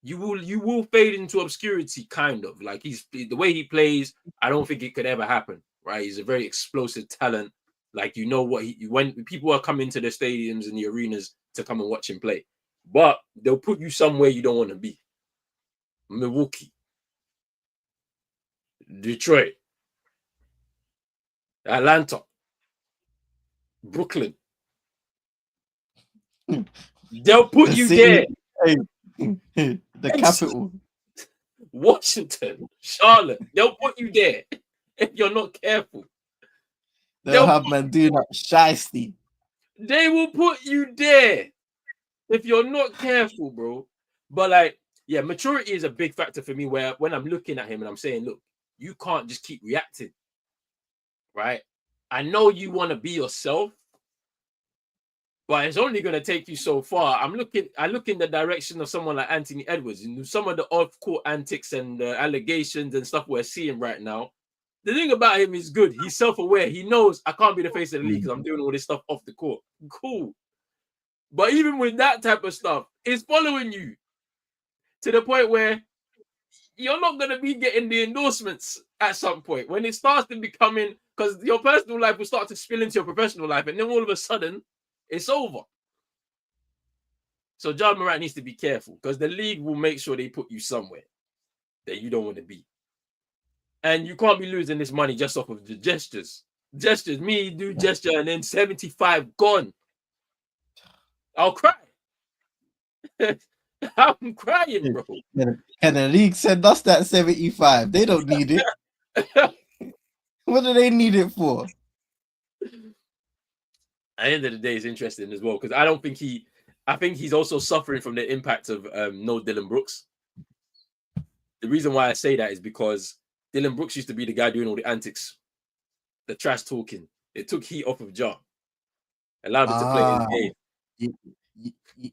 You will fade into obscurity, kind of. Like the way he plays, I don't think it could ever happen, right? He's a very explosive talent. Like, you know what, when people are coming to the stadiums and the arenas to come and watch him play, but they'll put you somewhere you don't want to be. Milwaukee, Detroit, Atlanta, Brooklyn. They'll put you there. The capital. Washington, Charlotte. They'll put you there if you're not careful. They'll have man doing that shiesty. They will put you there if you're not careful, bro. But like, yeah, maturity is a big factor for me, where when I'm looking at him and I'm saying, look, you can't just keep reacting, right? I know you want to be yourself, but it's only going to take you so far. I look in the direction of someone like Anthony Edwards, and some of the off-court antics and allegations and stuff we're seeing right now. The thing about him is good. He's self-aware. He knows I can't be the face of the league because I'm doing all this stuff off the court. Cool. But even with that type of stuff, it's following you to the point where you're not going to be getting the endorsements at some point. When it starts to becoming, because your personal life will start to spill into your professional life, and then all of a sudden, it's over. So Ja Morant needs to be careful, because the league will make sure they put you somewhere that you don't want to be. And you can't be losing this money just off of the gestures. Gestures, me do gesture and then 75 gone. I'll cry. I'm crying, bro. And the league send us that 75. They don't need it. What do they need it for? At the end of the day, it's interesting as well, because I think he's also suffering from the impact of no Dylan Brooks. The reason why I say that is because Dylan Brooks used to be the guy doing all the antics, the trash talking. It took heat off of Ja, allowed him to play his game.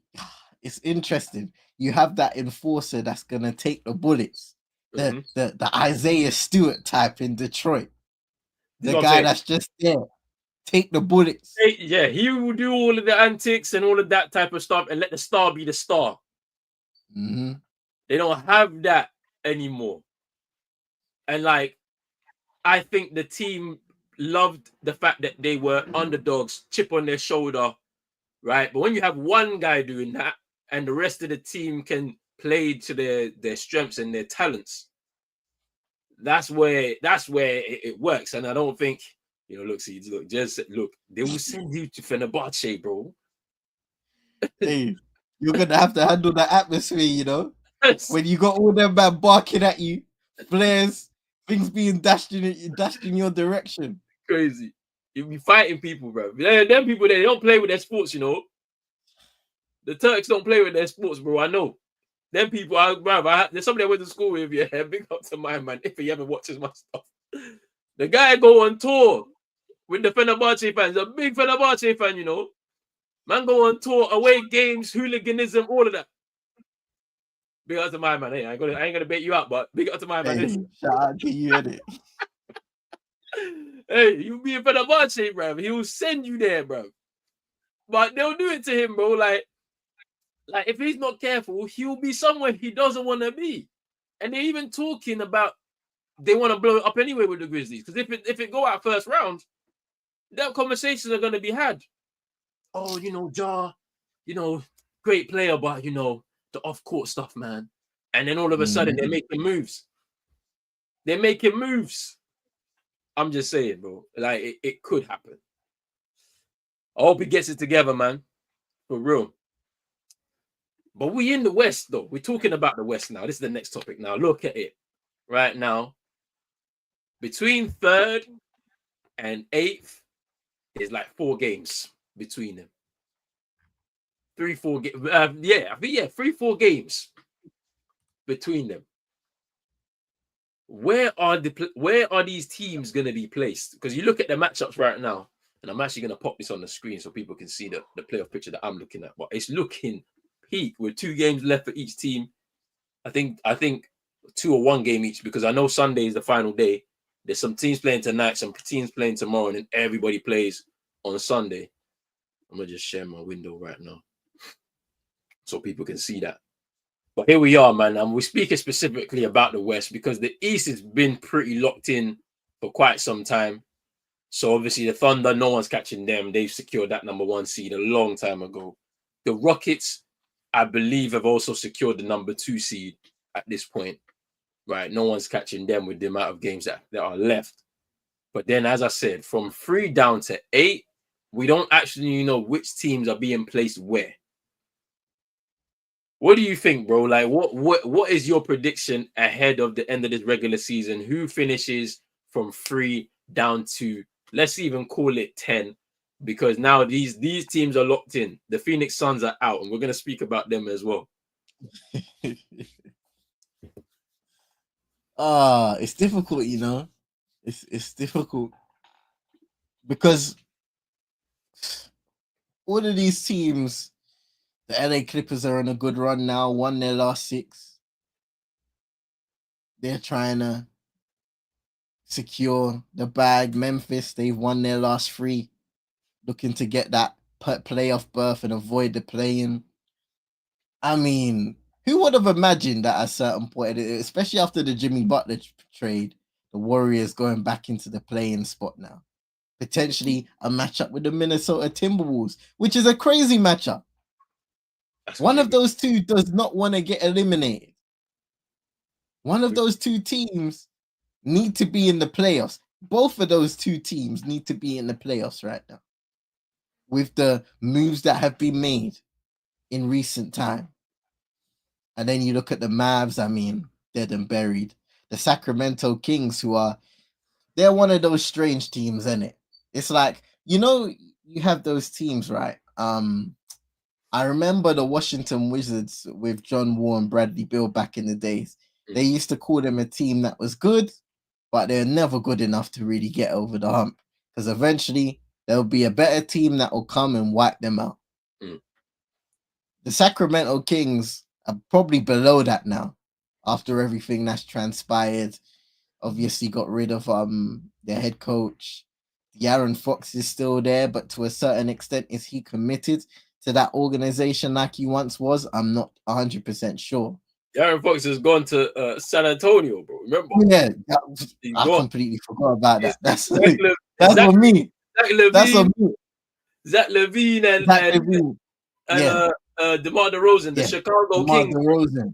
It's interesting. You have that enforcer that's gonna take the bullets, the Isaiah Stewart type in Detroit, the guy that's just there, take the bullets. Yeah, he will do all of the antics and all of that type of stuff and let the star be the star. Mm-hmm. They don't have that anymore. And like, I think the team loved the fact that they were underdogs, chip on their shoulder, right? But when you have one guy doing that and the rest of the team can play to their strengths and their talents, That's where it works. And I don't think, look, they will send you to Fenerbahce, bro. Hey, you're gonna have to handle the atmosphere. When you got all them man barking at you, flares, things being dashed in your direction. Crazy. You'll be fighting people, bro. Them people, they don't play with their sports, The Turks don't play with their sports, bro. I know. Them people, there's somebody I went to school with, yeah. Big up to my man, if he ever watches my stuff. The guy go on tour with the Fenerbahce fans. A big Fenerbahce fan, Man go on tour, away games, hooliganism, all of that. Big up to my man. Hey, I ain't gonna bait you out, but big up to my man. Hey, shout out to you, innit? Hey, you be a Fenerbahce, bro. He will send you there, bro. But they'll do it to him, bro. Like if he's not careful, he'll be somewhere he doesn't want to be. And they're even talking about they want to blow it up anyway with the Grizzlies. Because if it go out first round, that conversations are going to be had. Oh, Ja, great player, but the off-court stuff, man. And then all of a sudden they're making moves. They're making moves. I'm just saying, bro. Like it could happen. I hope he gets it together, man. For real. But we in the West, though. We're talking about the West now. This is the next topic now. Look at it. Right now, between 3rd and 8th is like 4 games between them. 3-4 games. 3-4 games between them. Where are these teams going to be placed? Because you look at the matchups right now, and I'm actually going to pop this on the screen so people can see the playoff picture that I'm looking at. But it's looking peak with 2 games left for each team. I think 2 or 1 game each, because I know Sunday is the final day. There's some teams playing tonight, some teams playing tomorrow, and then everybody plays on Sunday. I'm gonna just share my window right now so people can see that. But here we are, man. And we're speaking specifically about the West because the East has been pretty locked in for quite some time. So obviously the Thunder, no one's catching them. They've secured that number 1 seed a long time ago. The Rockets, I believe, have also secured the number 2 seed at this point. Right? No one's catching them with the amount of games that are left. But then, as I said, from 3 down to 8, we don't actually know which teams are being placed where. What do you think, bro? Like, what is your prediction ahead of the end of this regular season? Who finishes from 3 down to, let's even call it 10? Because now these teams are locked in. The Phoenix Suns are out, and we're going to speak about them as well. It's difficult, It's difficult because all of these teams, the LA Clippers are on a good run now, won their last 6. They're trying to secure the bag. Memphis, they've won their last 3, looking to get that playoff berth and avoid the play-in. I mean, who would have imagined that at a certain point, especially after the Jimmy Butler trade, the Warriors going back into the play-in spot now? Potentially a matchup with the Minnesota Timberwolves, which is a crazy matchup. One of those two does not want to get eliminated. One of those 2 teams need to be in the playoffs. Both of those 2 teams need to be in the playoffs right now with the moves that have been made in recent time. And then you look at the Mavs, I mean, dead and buried. The Sacramento Kings, they're one of those strange teams, isn't it? It's like, you have those teams, right? I remember the Washington Wizards with John Wall and Bradley Beal back in the days. They used to call them a team that was good, but they're never good enough to really get over the hump, because eventually there'll be a better team that will come and wipe them out. The Sacramento Kings are probably below that now after everything that's transpired. Obviously got rid of their head coach. De'Aaron Fox is still there, but to a certain extent, is he committed to that organization like he once was? I'm not 100% sure. De'Aaron Fox has gone to San Antonio, bro. Remember? Yeah, I completely forgot about that. That's on me. Zach That's on me. Zach LaVine and DeMar DeRozan, DeMar DeRozan, the Chicago DeMar Kings. DeRozan.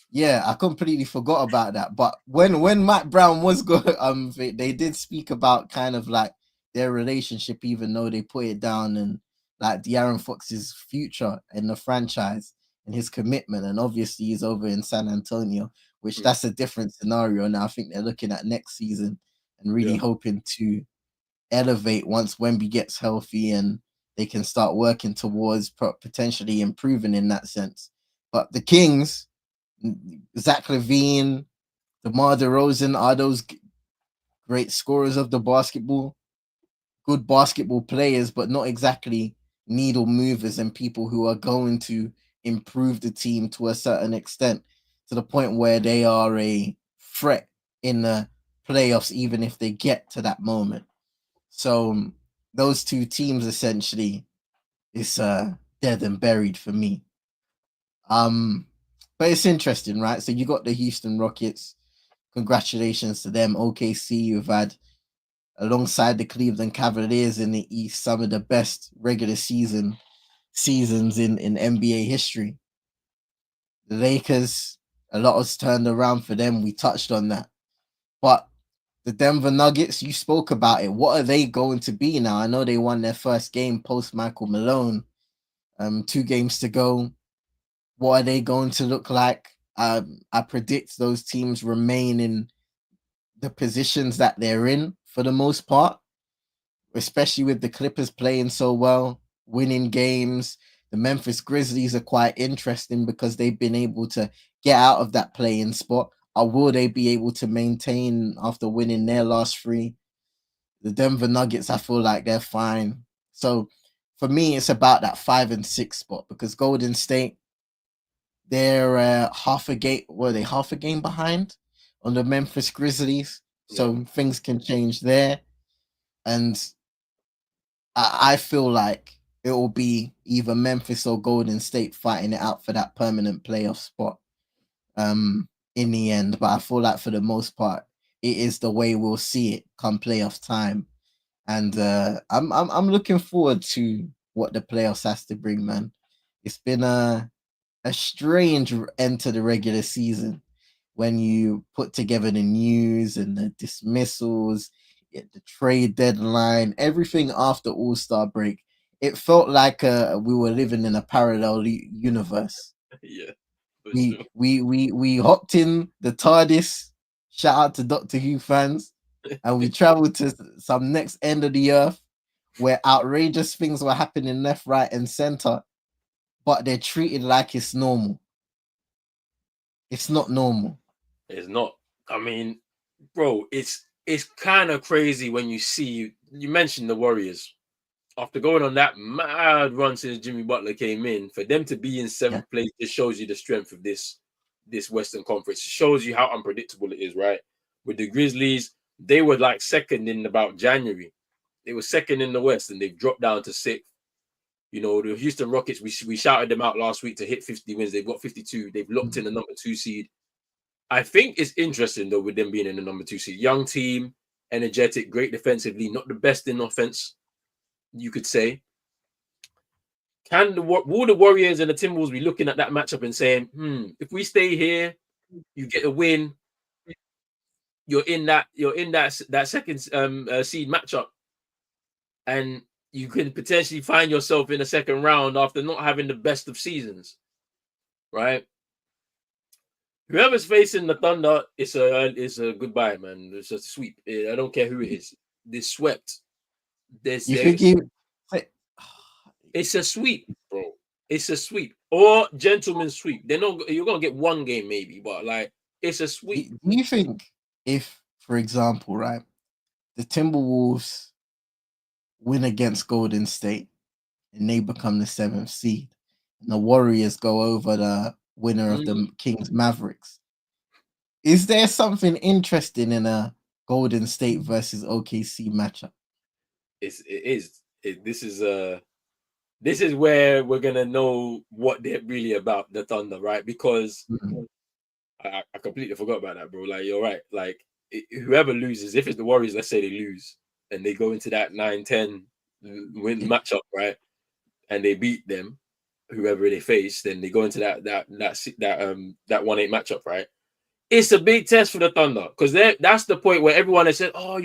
Yeah, I completely forgot about that. But when Matt Brown was good, they did speak about kind of like their relationship, even though they put it down, and like De'Aaron Fox's future in the franchise and his commitment. And obviously he's over in San Antonio, which Mm, that's a different scenario now. I think they're looking at next season and really yeah, hoping to elevate once Wemby gets healthy and they can start working towards potentially improving in that sense. But the Kings, Zach Levine, DeMar DeRozan are those great scorers of the basketball, good basketball players, but not exactly needle movers and people who are going to improve the team to a certain extent to the point where they are a threat in the playoffs, even if they get to that moment. So those two teams essentially is dead and buried for me. Um, but it's interesting, right? So you got the Houston Rockets. Congratulations to them. OKC, you've had alongside the Cleveland Cavaliers in the East some of the best regular seasons in NBA history. The Lakers, a lot has turned around for them. We touched on that. But the Denver Nuggets, you spoke about it. What are they going to be now? I know they won their first game post Michael Malone. 2 games to go. What are they going to look like? I predict those teams remain in the positions that they're in for the most part, especially with the Clippers playing so well, winning games. The Memphis Grizzlies are quite interesting because they've been able to get out of that playing spot. Or will they be able to maintain after winning their last three? The Denver Nuggets, I feel like they're fine. So for me, it's about that 5 and 6 spot because Golden State, they're half a game. Were they half a game behind on the Memphis Grizzlies? yeah. So things can change there. And I feel like it will be either Memphis or Golden State fighting it out for that permanent playoff spot in the end. But I feel like for the most part, it is the way we'll see it come playoff time. And I'm looking forward to what the playoffs has to bring, man. It's been a strange end to the regular season when you put together the news and the dismissals, the trade deadline, everything after All Star break. It felt like we were living in a parallel universe. Yeah, for We sure. we we we hopped in the TARDIS. Shout out to Doctor Who fans, and we traveled to some next end of the earth where outrageous things were happening left, right, and center, but they're treated like it's normal. It's not normal. It's not. I mean, bro, it's kind of crazy when you see. You mentioned the Warriors after going on that mad run since Jimmy Butler came in. For them to be in Yeah. seventh place, just shows you the strength of this Western Conference. It shows you how unpredictable it is, right? With the Grizzlies, they were like second in about January. They were second in the West, and they've dropped down to sixth. You know, the Houston Rockets, we shouted them out last week to hit 50 wins. They've got 52. They've locked in the number 2 seed. I think it's interesting though with them being in the number 2 seed. Young team, energetic, great defensively, not the best in offense, you could say. Will the Warriors and the Timberwolves be looking at that matchup and saying, if we stay here, you get a win, you're in that second seed matchup, and you can potentially find yourself in the second round after not having the best of seasons, right? Whoever's facing the Thunder, it's a goodbye, man. It's a sweep. I don't care who it is. They swept. There's You think there's he? It's a sweep, bro. It's a sweep or gentleman's sweep. They're not. You're gonna get one game maybe, but like it's a sweep. Do you think if, for example, right, the Timberwolves win against Golden State and they become the 7th seed, and the Warriors go over the winner of the Mm, Kings Mavericks, is there something interesting in a Golden State versus OKC matchup? it is. This is where we're gonna know what they're really about, the Thunder, right? Because Mhm. I completely forgot about that, bro. Like you're right. Like whoever loses, if it's the Warriors, let's say they lose and they go into that 9-10 win Yeah. matchup, right? And they beat them. whoever they face, then they go into that 1-8 matchup, right? It's a big test for the Thunder because that's the point where everyone has said, oh,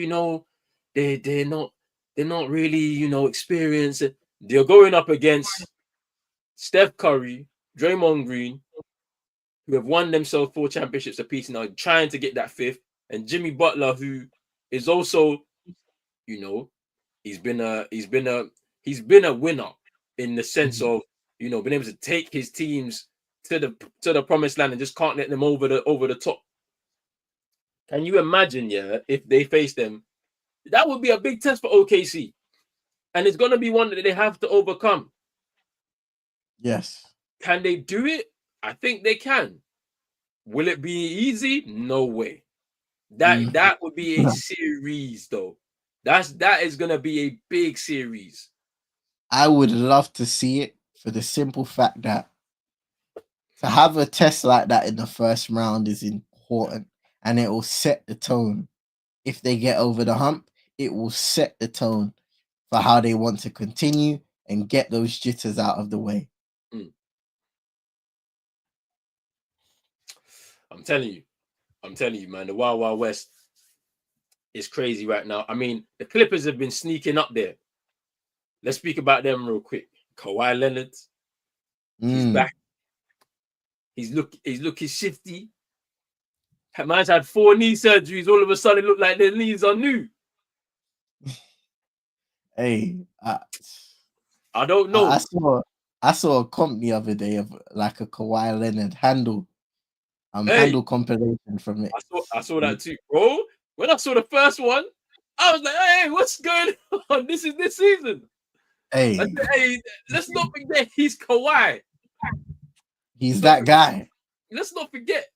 they're not really, experienced. They're going up against Steph Curry, Draymond Green, who have won themselves 4 championships apiece now, trying to get that 5th, and Jimmy Butler, who is also, he's been a winner in the sense of, being able to take his teams to the promised land and just can't let them over the top. Can you imagine, if they face them? That would be a big test for OKC. And it's going to be one that they have to overcome. Yes. Can they do it? I think they can. Will it be easy? No way. That would be a series, though. That is going to be a big series. I would love to see it for the simple fact that to have a test like that in the first round is important, and it will set the tone. If they get over the hump, it will set the tone for how they want to continue and get those jitters out of the way. I'm telling you, man, the Wild Wild West is crazy right now. I mean, the Clippers have been sneaking up there. Let's speak about them real quick. Kawhi Leonard, he's back. He's looking shifty. Man's had 4 knee surgeries. All of a sudden, it looked like their knees are new. Hey, I don't know. I saw a comp the other day of like a Kawhi Leonard handle handle compilation from it. I saw that too, bro. When I saw the first one, I was like, hey, what's going on? This is this season. Hey, I said, hey, let's not forget he's Kawhi. He's that guy. Let's not forget.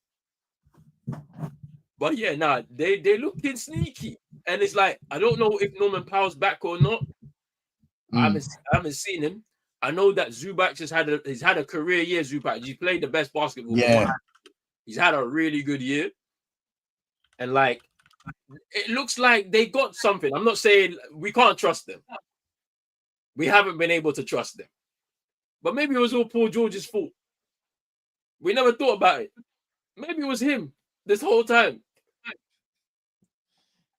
But yeah, they looking sneaky. And it's like, I don't know if Norman Powell's back or not. I haven't seen him. I know that Zubac he's had a career year, Zubac. He played the best basketball. Yeah. He's had a really good year. And like, it looks like they got something. I'm not saying we can't trust them. We haven't been able to trust them. But maybe it was all Paul George's fault. We never thought about it. Maybe it was him this whole time.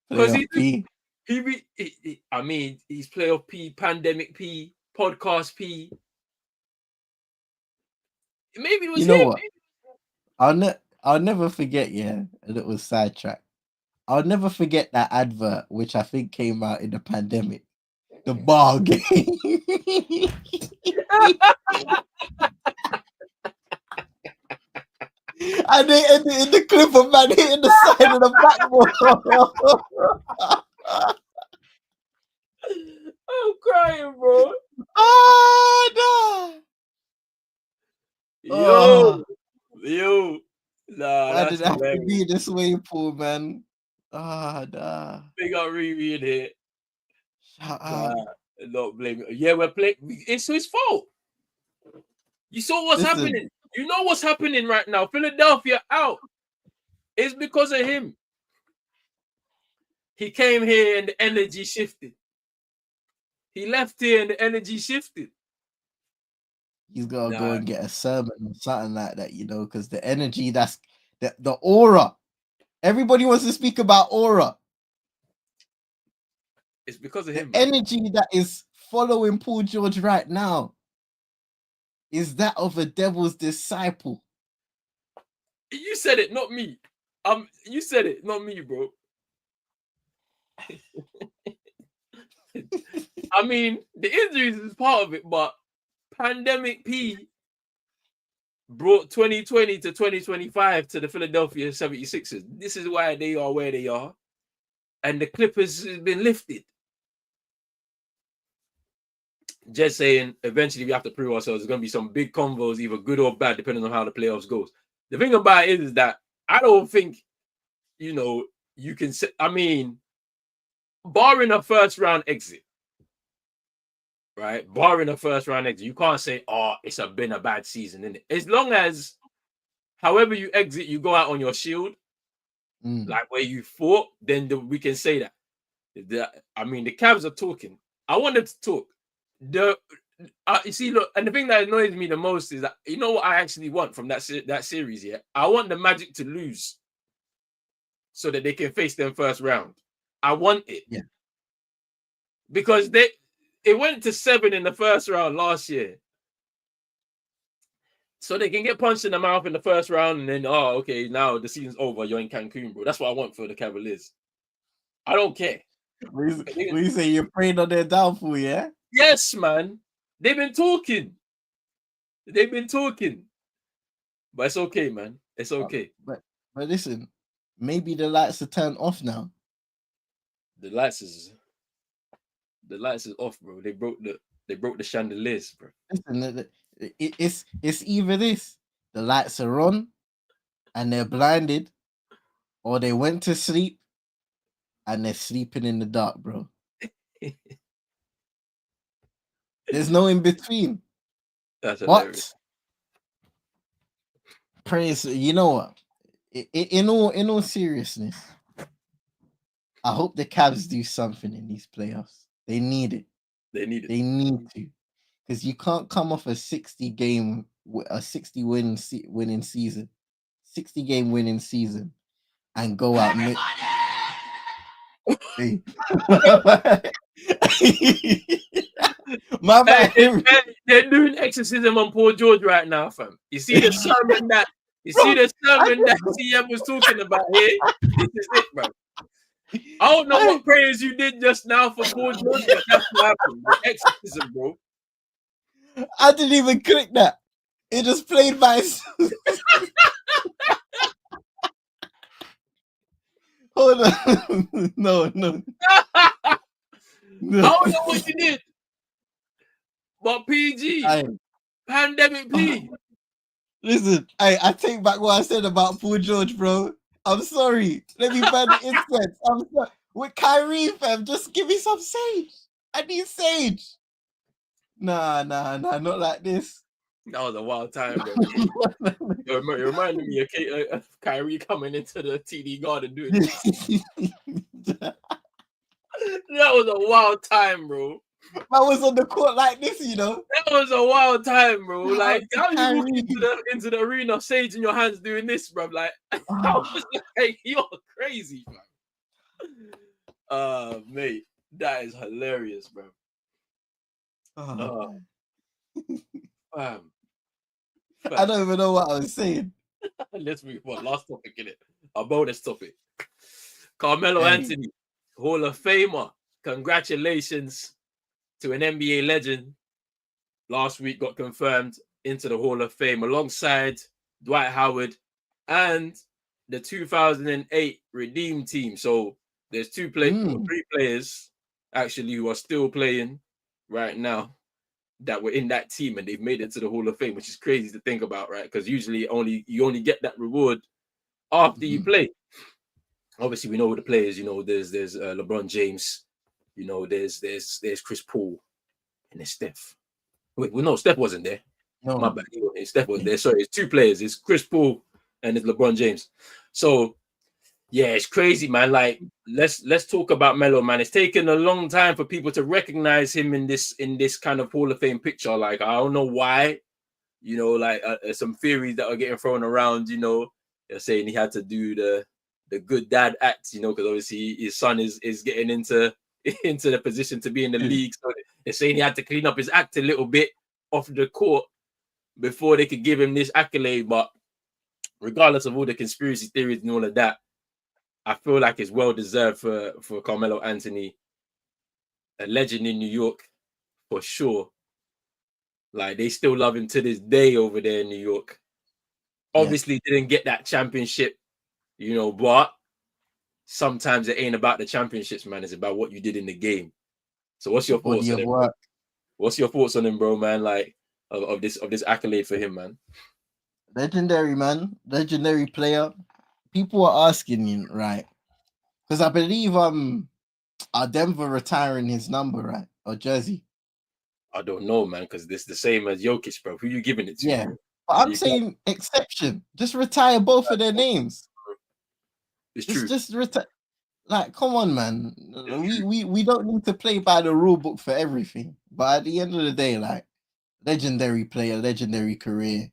Because I mean, he's playoff P, pandemic P, podcast P. Maybe it was him. What? I'll never forget, a little sidetrack. I'll never forget that advert, which I think came out in the pandemic. The bar game. And they ended in the clip of man hitting the side of the backboard. I'm crying, bro. Oh, no. Yo. Nah, why did it have to be this way, Paul, man? Nah. Big up Riri in here. Shout out. Not blame it. Yeah, we're playing. It's his fault. You saw what's happening. You know what's happening right now. Philadelphia out. It's because of him. He came here and the energy shifted. He left here and the energy shifted. He's got to go and get a sermon or something like that, because the energy, that's the aura. Everybody wants to speak about aura. It's because of him. The energy that is following Paul George right now is that of a devil's disciple. You said it, not me. You said it, not me, bro. I mean, the injuries is part of it, but pandemic P brought 2020 to 2025 to the Philadelphia 76ers. This is why they are where they are. And the Clippers has been lifted. Just saying, eventually we have to prove ourselves. There's going to be some big convos, either good or bad, depending on how the playoffs goes. The thing about it is that I don't think, you can say, I mean, barring a first round exit, right? Barring a first round exit, you can't say, oh, it's been a bad season, isn't it? As long as, however you exit, you go out on your shield, like where you fought, then we can say that. I mean, the Cavs are talking. I want them to talk. You see, look, and the thing that annoys me the most is that you know what I actually want from that series. Yeah, I want the Magic to lose so that they can face them first round. I want it. Yeah. Because it went to 7 in the first round last year. So they can get punched in the mouth in the first round and then, oh, okay, now the season's over. You're in Cancun, bro. That's what I want for the Cavaliers. I don't care. We say you're praying on their downfall, yeah? Yes, man. They've been talking. But it's okay, man. It's okay. But listen, maybe the lights are turned off now. The lights is off, bro. They broke the chandeliers, bro. Listen, it's either this, the lights are on and they're blinded, or they went to sleep and they're sleeping in the dark, bro. There's no in between. That's hilarious. Praise, you know what? In all seriousness, I hope the Cavs do something in these playoffs. They need it. They need to, because you can't come off a 60-game, a 60-winning season, 60-game winning season, and go out. Hey. They're doing exorcism on Paul George right now, fam. You see the sermon that CM was talking about here. This is it, bro. I don't know what prayers you did just now for Paul George, but that's what happened. The exorcism, bro. I didn't even click that. It just played by. Hold on. No. I don't know what you did. But PG. Pandemic P. Listen, I take back what I said about Paul George, bro. I'm sorry. Let me burn the incense. I'm sorry. With Kyrie, fam, just give me some sage. I need sage. Nah, not like this. That was a wild time, bro. You reminded me of Kyrie coming into the TD Garden doing this. That was a wild time, bro. I was on the court like this, you know. That was a wild time, bro. Like, how you walk into the arena, sage in your hands, doing this, bro? Like, I was like, you're crazy, bro. Mate, that is hilarious, bro. I don't even know what I was saying. Let's move on. Last topic in it. Our bonus topic. Carmelo Anthony, Hall of Famer. Congratulations to an NBA legend. Last week got confirmed into the Hall of Fame alongside Dwight Howard and the 2008 Redeem team. So there's three players actually who are still playing right now that were in that team and they've made it to the Hall of Fame, which is crazy to think about, right? Because usually you only get that reward after you play. Obviously, we know the players. You know, there's LeBron James. You know, there's Chris Paul, and there's Steph. Wait, well, no, Steph wasn't there. No. My bad. Steph wasn't there. Sorry, it's two players. It's Chris Paul and it's LeBron James. So, yeah, it's crazy, man. Like, let's talk about Melo, man. It's taken a long time for people to recognize him in this kind of Hall of Fame picture. Like, I don't know why. You know, like some theories that are getting thrown around. You know, they're saying he had to do the good dad act. You know, because obviously his son is getting into the position to be in the league. So they're saying he had to clean up his act a little bit off the court before they could give him this accolade. But regardless of all the conspiracy theories and all of that, I feel like it's well deserved for Carmelo Anthony, a legend in New York for sure. Like, they still love him to this day over there in New York. Obviously didn't get that championship, you know, but sometimes it ain't about the championships, man. It's about what you did in the game. So what's your thoughts on him? What's your thoughts on him, bro, man? Like, of this accolade for him, man. Legendary, man. Legendary player. People are asking me, right? Because I believe are Denver retiring his number, right? Or jersey? I don't know, man, because this the same as Jokic, bro. Who you giving it to? Yeah. But I'm saying exception. Just retire both of their names. It's true. Just retire. Like, come on, man. We don't need to play by the rule book for everything. But at the end of the day, like, legendary player, legendary career.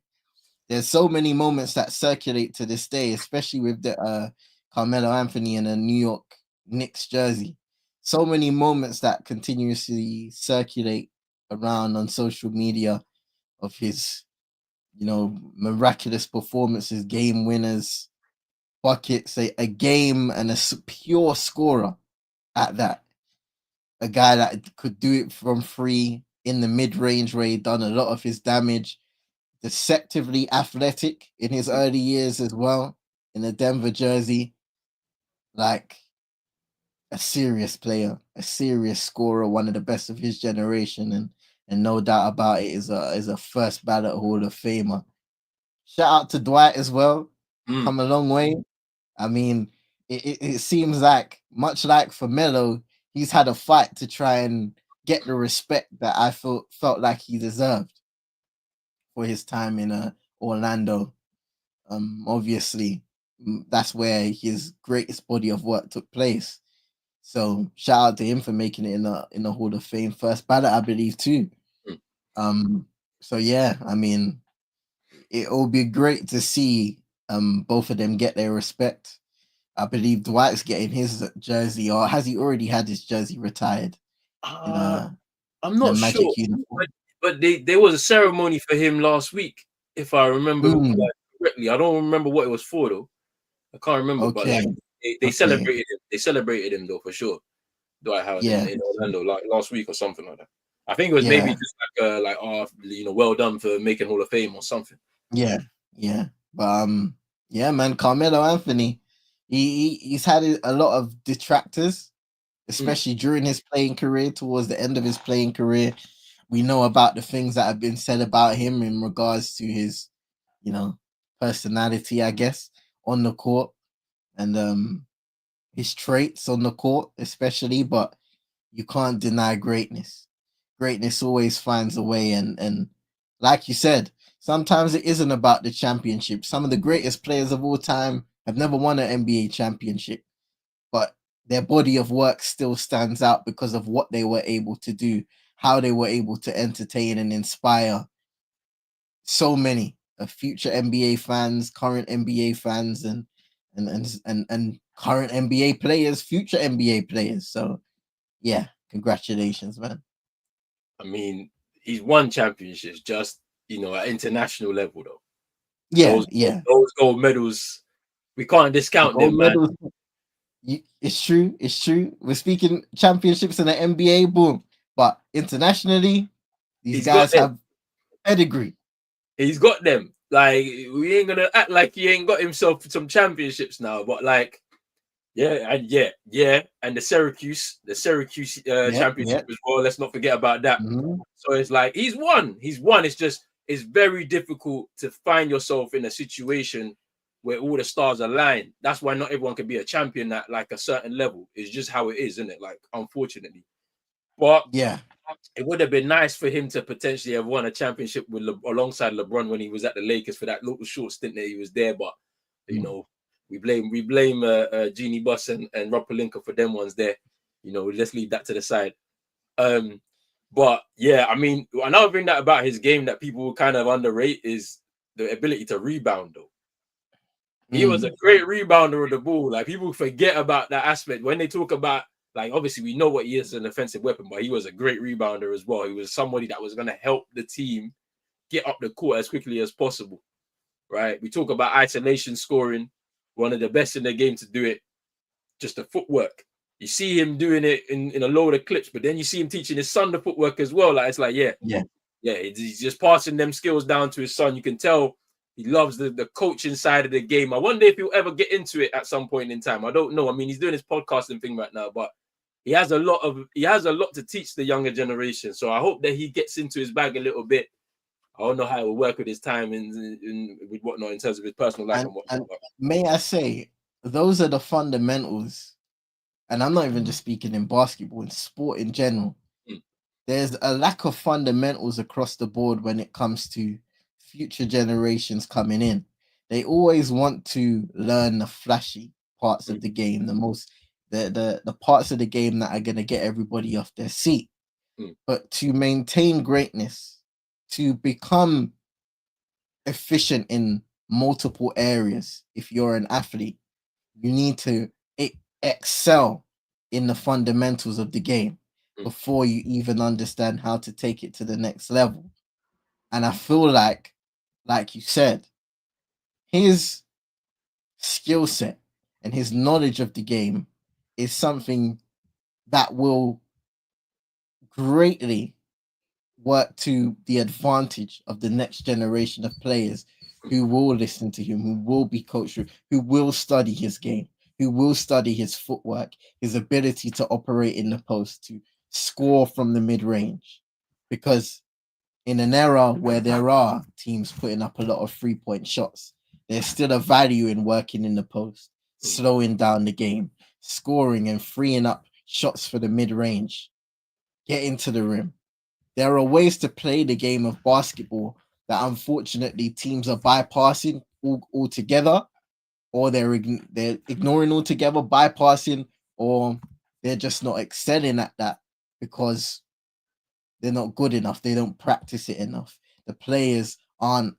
There's so many moments that circulate to this day, especially with the Carmelo Anthony in a New York Knicks jersey. So many moments that continuously circulate around on social media of his, miraculous performances, game winners, buckets, a game, and a pure scorer at that. A guy that could do it from free in the mid range where he done a lot of his damage. Deceptively athletic in his early years as well in the Denver jersey. Like a serious player, a serious scorer, one of the best of his generation, and no doubt about it is a first ballot Hall of Famer. Shout out to Dwight as well. Come a long way. I mean, it seems like much like for Melo, he's had a fight to try and get the respect that I felt like he deserved for his time in Orlando. Obviously, that's where his greatest body of work took place. So shout out to him for making it in the Hall of Fame, first ballot, I believe too. So yeah, I mean, it'll be great to see both of them get their respect. I believe Dwight's getting his jersey, or has he already had his jersey retired? I'm The not Magic sure, uniform. but there was a ceremony for him last week, if I remember correctly. I don't remember what it was for though. I can't remember, but Okay. like they celebrated him. They celebrated him though for sure. Dwight Howard Yeah. in Orlando like last week or something like that. I think it was maybe Yeah. just well done for making Hall of Fame or something. Yeah. Yeah. But yeah, man, Carmelo Anthony, he's had a lot of detractors, especially during his playing career, towards the end of his playing career. We know about the things that have been said about him in regards to his, personality, I guess, on the court, and his traits on the court, especially. But you can't deny greatness. Greatness always finds a way, and like you said, sometimes it isn't about the championship. Some of the greatest players of all time have never won an NBA championship, but their body of work still stands out because of what they were able to do, how they were able to entertain and inspire so many future NBA fans, current NBA fans, and current NBA players, future NBA players. So yeah, congratulations, man. I mean, he's won championships just at international level though. Yeah, yeah. Those gold medals, we can't discount Gold them, man. medals. It's true. It's true. We're speaking championships in the NBA, boom. But internationally, these He's got guys them. have pedigree. He's got them. Like we ain't gonna act like he ain't got himself some championships now, but like and the Syracuse Yeah, championship yeah. as well. Let's not forget about that. Mm-hmm. So it's like he's won. He's won. It's just it's very difficult to find yourself in a situation where all the stars align. That's why not everyone can be a champion at like a certain level. It's just how it is, isn't it? Like unfortunately, but Yeah. it would have been nice for him to potentially have won a championship with alongside LeBron when he was at the Lakers for that little short stint that he was there. But we blame Genie Bus and Rob Pelinka for them ones there. Let's leave that to the side. But yeah, I mean, another thing that about his game that people kind of underrate is the ability to rebound. Though he was a great rebounder of the ball. Like people forget about that aspect when they talk about. Like obviously we know what he is as an offensive weapon, but he was a great rebounder as well. He was somebody that was going to help the team get up the court as quickly as possible. Right? We talk about isolation scoring, one of the best in the game to do it. Just the footwork. You see him doing it in a load of clips, but then you see him teaching his son the footwork as well. Like it's like, yeah, he's just passing them skills down to his son. You can tell he loves the coaching side of the game. I wonder if he'll ever get into it at some point in time. I don't know. I mean, he's doing his podcasting thing right now, but he has a lot to teach the younger generation. So I hope that he gets into his bag a little bit. I don't know how it will work with his time and with whatnot in terms of his personal life and whatnot. And may I say, those are the fundamentals. And I'm not even just speaking in basketball, in sport in general. There's a lack of fundamentals across the board when it comes to future generations coming in. They always want to learn the flashy parts of the game, the parts of the game that are going to get everybody off their seat. But to maintain greatness, to become efficient in multiple areas, if you're an athlete, you need to excel in the fundamentals of the game Mm. before you even understand how to take it to the next level. And I feel like you said, his skill set and his knowledge of the game is something that will greatly work to the advantage of the next generation of players who will listen to him, who will be coached, who will study his game, who will study his footwork, his ability to operate in the post, to score from the mid range. Because in an era where there are teams putting up a lot of 3-point shots, there's still a value in working in the post, Mm. slowing down the game, scoring and freeing up shots for the mid range, getting to the rim. There are ways to play the game of basketball that unfortunately teams are bypassing altogether, or they're ignoring altogether, bypassing, or they're just not excelling at that because they're not good enough. They don't practice it enough. The players aren't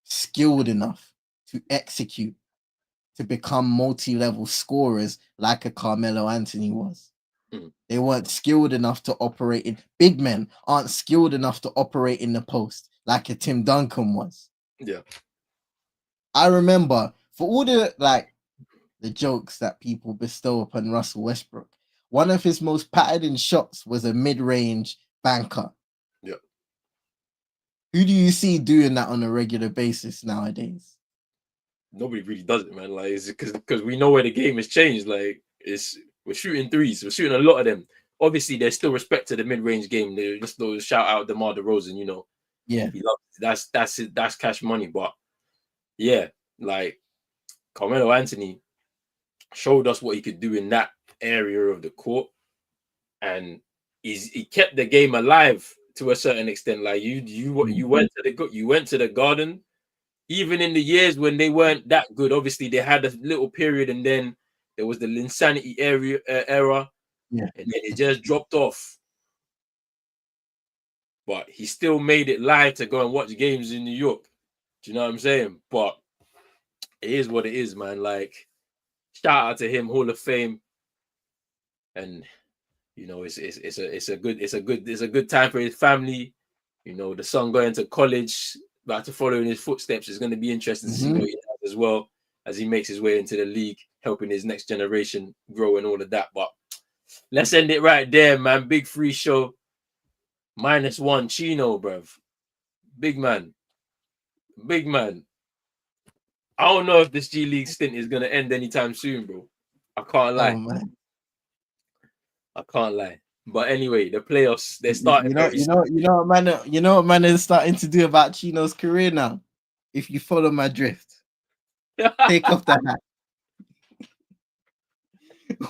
skilled enough to execute, to become multi-level scorers like a Carmelo Anthony was. Mm. They weren't skilled enough to operate in big men aren't skilled enough to operate in the post like a Tim Duncan was. Yeah. I remember for all the jokes that people bestow upon Russell Westbrook, one of his most patented shots was a mid-range banker. Yeah. Who do you see doing that on a regular basis nowadays? Nobody really does it, man. Like, it's because we know where the game has changed. Like, we're shooting threes, we're shooting a lot of them. Obviously, there's still respect to the mid-range game. They just those shout out DeMar DeRozan, you know. Yeah. He loves that's it, that's cash money. But yeah, like Carmelo Anthony showed us what he could do in that area of the court, and he kept the game alive to a certain extent. Like you went to the Garden, even in the years when they weren't that good. Obviously, they had a little period, and then there was the insanity era, Yeah. and then it just dropped off. But he still made it live to go and watch games in New York. Do you know what I'm saying? But it is what it is, man. Like, shout out to him, Hall of Fame, and you know it's a good time for his family. You know, the son going to college, about to follow in his footsteps. It's going to be interesting to see what he does as well as he makes his way into the league, helping his next generation grow and all of that. But let's end it right there, man. Big free show. -1 Chino, bruv. Big man. Big man. I don't know if this G League stint is gonna end anytime soon, bro. I can't Oh lie. man. I can't lie. But anyway, the playoffs, they're starting very soon. You know what man is starting to do about Chino's career now. If you follow my drift, take off the hat,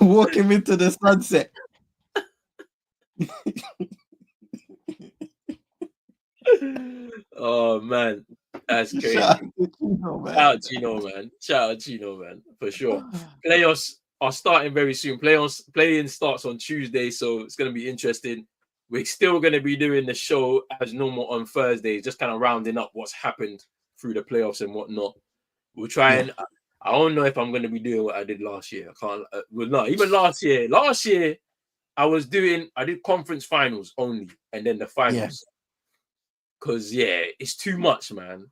walk him into the sunset. Oh man, that's crazy. Shout out to Chino, man. Shout out Chino, man. Shout out Chino, man, for sure. Playoffs are starting very soon. Play-in starts on Tuesday, so it's gonna be interesting. We're still gonna be doing the show as normal on Thursdays, just kind of rounding up what's happened through the playoffs and whatnot. We'll try and I don't know if I'm gonna be doing what I did last year. I can't. Well, not even last year. Last year I did conference finals only, and then the finals. Cause it's too much, man.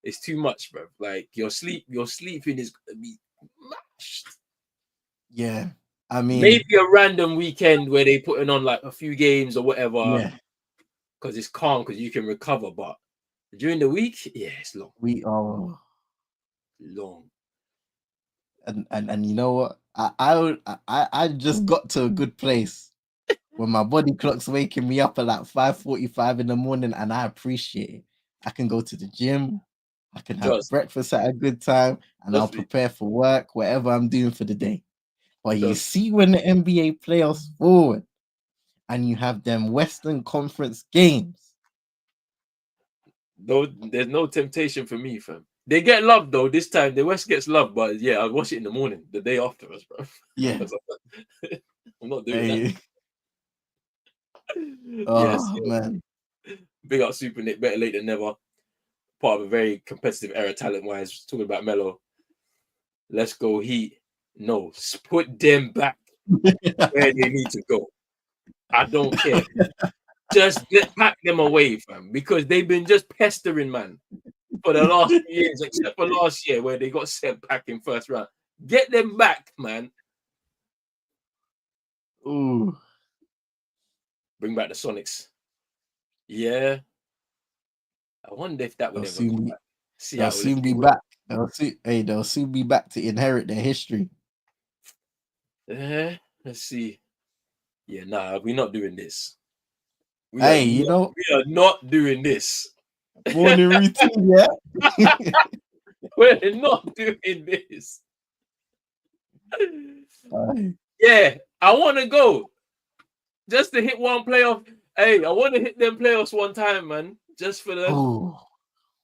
It's too much, bro. Like your sleeping is gonna be mashed. Yeah. I mean, Maybe a random weekend where they putting on like a few games or whatever. yeah. Because it's calm, because you can recover. But during the week, it's long. We are Long. and you know what? I just got to a good place when my body clock's waking me up at like 5:45 in the morning, and I appreciate it. I can go to the gym, I can have Trust, breakfast at a good time, and I'll trust me. prepare for work, whatever I'm doing for the day. But you Trust. see, when the NBA playoffs forward and you have them Western Conference games, Though there's no temptation for me, fam. They get love though. This time the West gets love, but I'll watch it in the morning, the day after us, bro. yeah. I'm not doing that. Hey, Yes, oh man. Big up Super Nick, better late than never. Part of a very competitive era, talent-wise. Talking about Melo. Let's go Heat. No, put them back where they need to go. I don't care. Just pack them away, fam, because they've been just pestering, man, for the last few years, except for last year where they got sent back in first round. Get them back, man. Ooh. Bring back the Sonics. Yeah. I wonder if that would They'll ever come soon be, back. they'll Seattle, soon be back. They'll soon be back to inherit their history. Let's see. Yeah, nah, we're not doing this. We Hey, are not doing this. morning routine, yeah. We're not doing this. Yeah, I want to go just to hit one playoff. Hey, I want to hit them playoffs one time, man. Just for the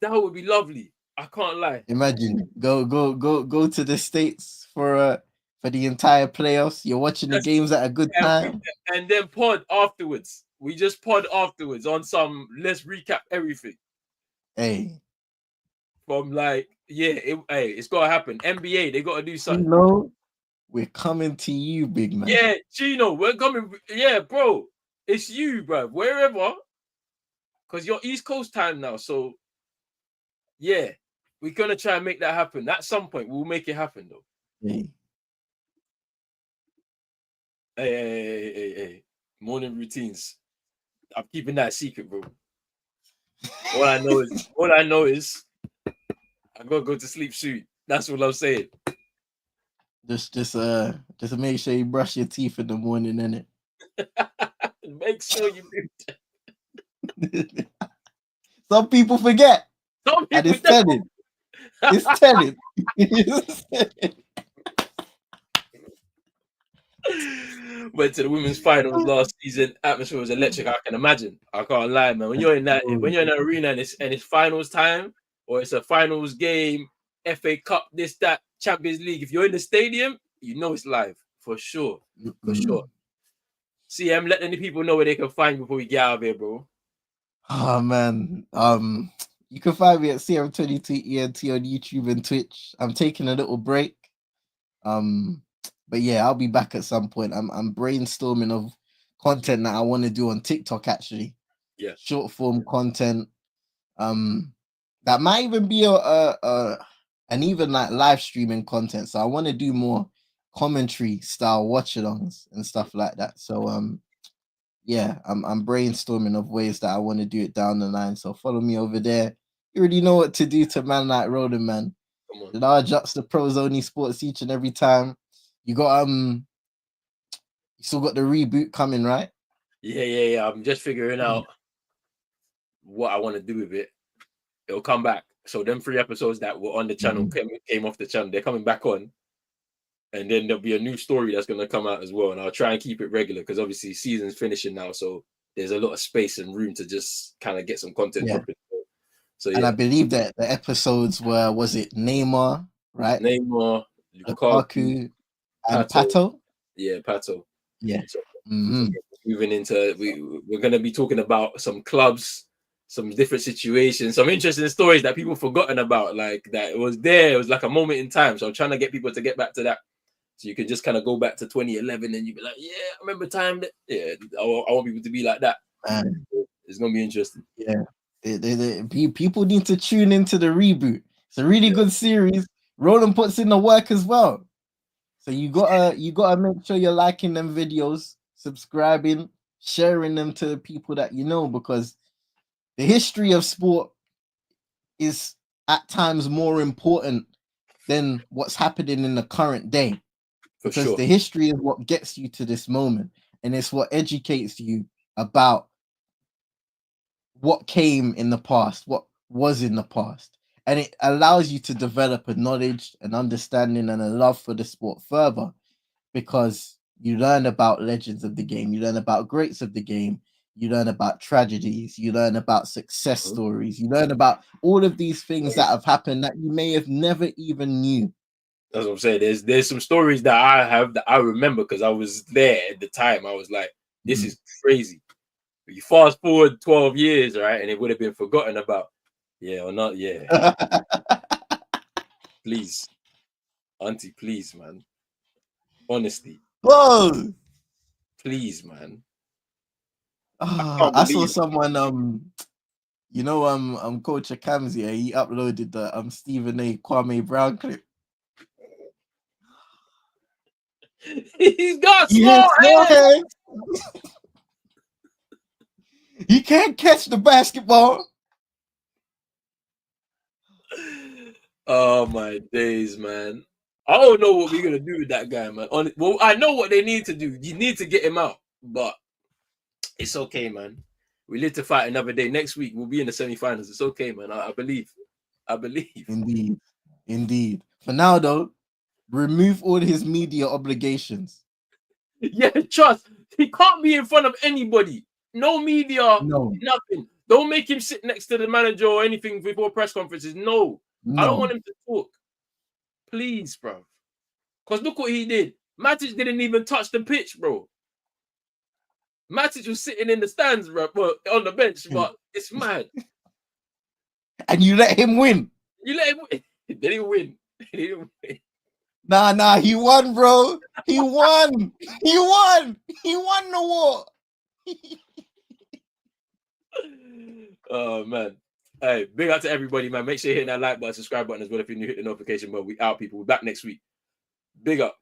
that would be lovely. I can't lie. Imagine go to the States for the entire playoffs. You're watching the games at a good time. And then pod afterwards. We just pod afterwards on some let's recap everything. Hey. From like, it's gotta happen. NBA, they gotta do something. We're coming to you, big man. Yeah, Gino, we're coming. Yeah, bro. It's you, bro. Wherever. Because you're East Coast time now. So yeah, we're gonna try and make that happen. At some point, we'll make it happen though. Hey. Morning routines. I'm keeping that secret, bro. All I know is I gotta go to sleep soon. That's what I'm saying. Just make sure you brush your teeth in the morning, innit? Make sure you do. Some people forget. Some people and it's telling. It's telling. Went to the women's finals last season. Atmosphere was electric. I can imagine. I can't lie, man. When you're in that arena and it's finals time or it's a finals game, FA Cup, this, that, Champions League. If you're in the stadium, you know it's live for sure. For sure. CM, let any people know where they can find you before we get out of here, bro. Oh man. You can find me at CM22ENT on YouTube and Twitch. I'm taking a little break. But yeah, I'll be back at some point. I'm brainstorming of content that I want to do on TikTok actually. Yeah. Short form content. That might even be an even like live streaming content. So I want to do more commentary style watch-alongs and stuff like that. So yeah, I'm brainstorming of ways that I want to do it down the line. So follow me over there. You already know what to do to man like Roland, man. Come on. The large ups, the pros only sports each and every time. You got you still got the reboot coming, right? Yeah. I'm just figuring out what I want to do with it. It'll come back. So them 3 episodes that were on the channel came off the channel. They're coming back on. And then there'll be a new story that's going to come out as well. And I'll try and keep it regular because obviously season's finishing now. So there's a lot of space and room to just kind of get some content dropping. So yeah. And I believe that the episodes was it Neymar, right? Neymar, Lukaku, and Pato? Yeah, Pato. Yeah. So, moving into, we're going to be talking about some clubs, some different situations, some interesting stories that people forgotten about, like that it was there. It was like a moment in time. So I'm trying to get people to get back to that. So you can just kind of go back to 2011 and you be like, yeah, I remember time that, yeah, I want people to be like that. It's going to be interesting. Yeah. People need to tune into the reboot. It's a really good series. Roland puts in the work as well. So you gotta make sure you're liking them videos, subscribing, sharing them to the people that you know, because the history of sport is at times more important than what's happening in the current day. Because the history is what gets you to this moment, and it's what educates you about what came in the past, what was in the past. And it allows you to develop a knowledge, an understanding, and a love for the sport further, because you learn about legends of the game, you learn about greats of the game, you learn about tragedies, you learn about success stories, you learn about all of these things that have happened that you may have never even knew. That's what I'm saying. There's some stories that I have that I remember because I was there at the time. I was like, this is crazy. You fast forward 12 years, right, and it would have been forgotten about. Yeah or not? Yeah. Please, auntie, please, man. Honestly, Whoa! please, man. I Ah, can't I saw believe it. someone Coach Kamzi, he uploaded the Stephen A. Kwame Brown clip. He's got He has small small hands. hands. He can't catch the basketball. Oh my days, man. I don't know what we're gonna do with that guy, man. Well, I know what they need to do. You need to get him out, but it's okay, man. We live to fight another day. Next week we'll be in the semi-finals. It's okay, man. I believe. I believe. Indeed. Indeed. For now, though, remove all his media obligations. Yeah, trust. He can't be in front of anybody. No media, No. nothing. Don't make him sit next to the manager or anything before press conferences. No. I don't No. want him to talk. Please, bro. Because look what he did. Matic didn't even touch the pitch, bro. Matic was sitting in the stands, bro, on the bench, but it's mad. And you let him win. You let him win. They didn't win. They didn't win. Nah, he won, bro. He won. He won. He won the war. Oh, man. Hey, big up to everybody, man. Make sure you hit that like button, subscribe button as well if you're new. Hit the notification bell. We out, people. We're back next week. Big up.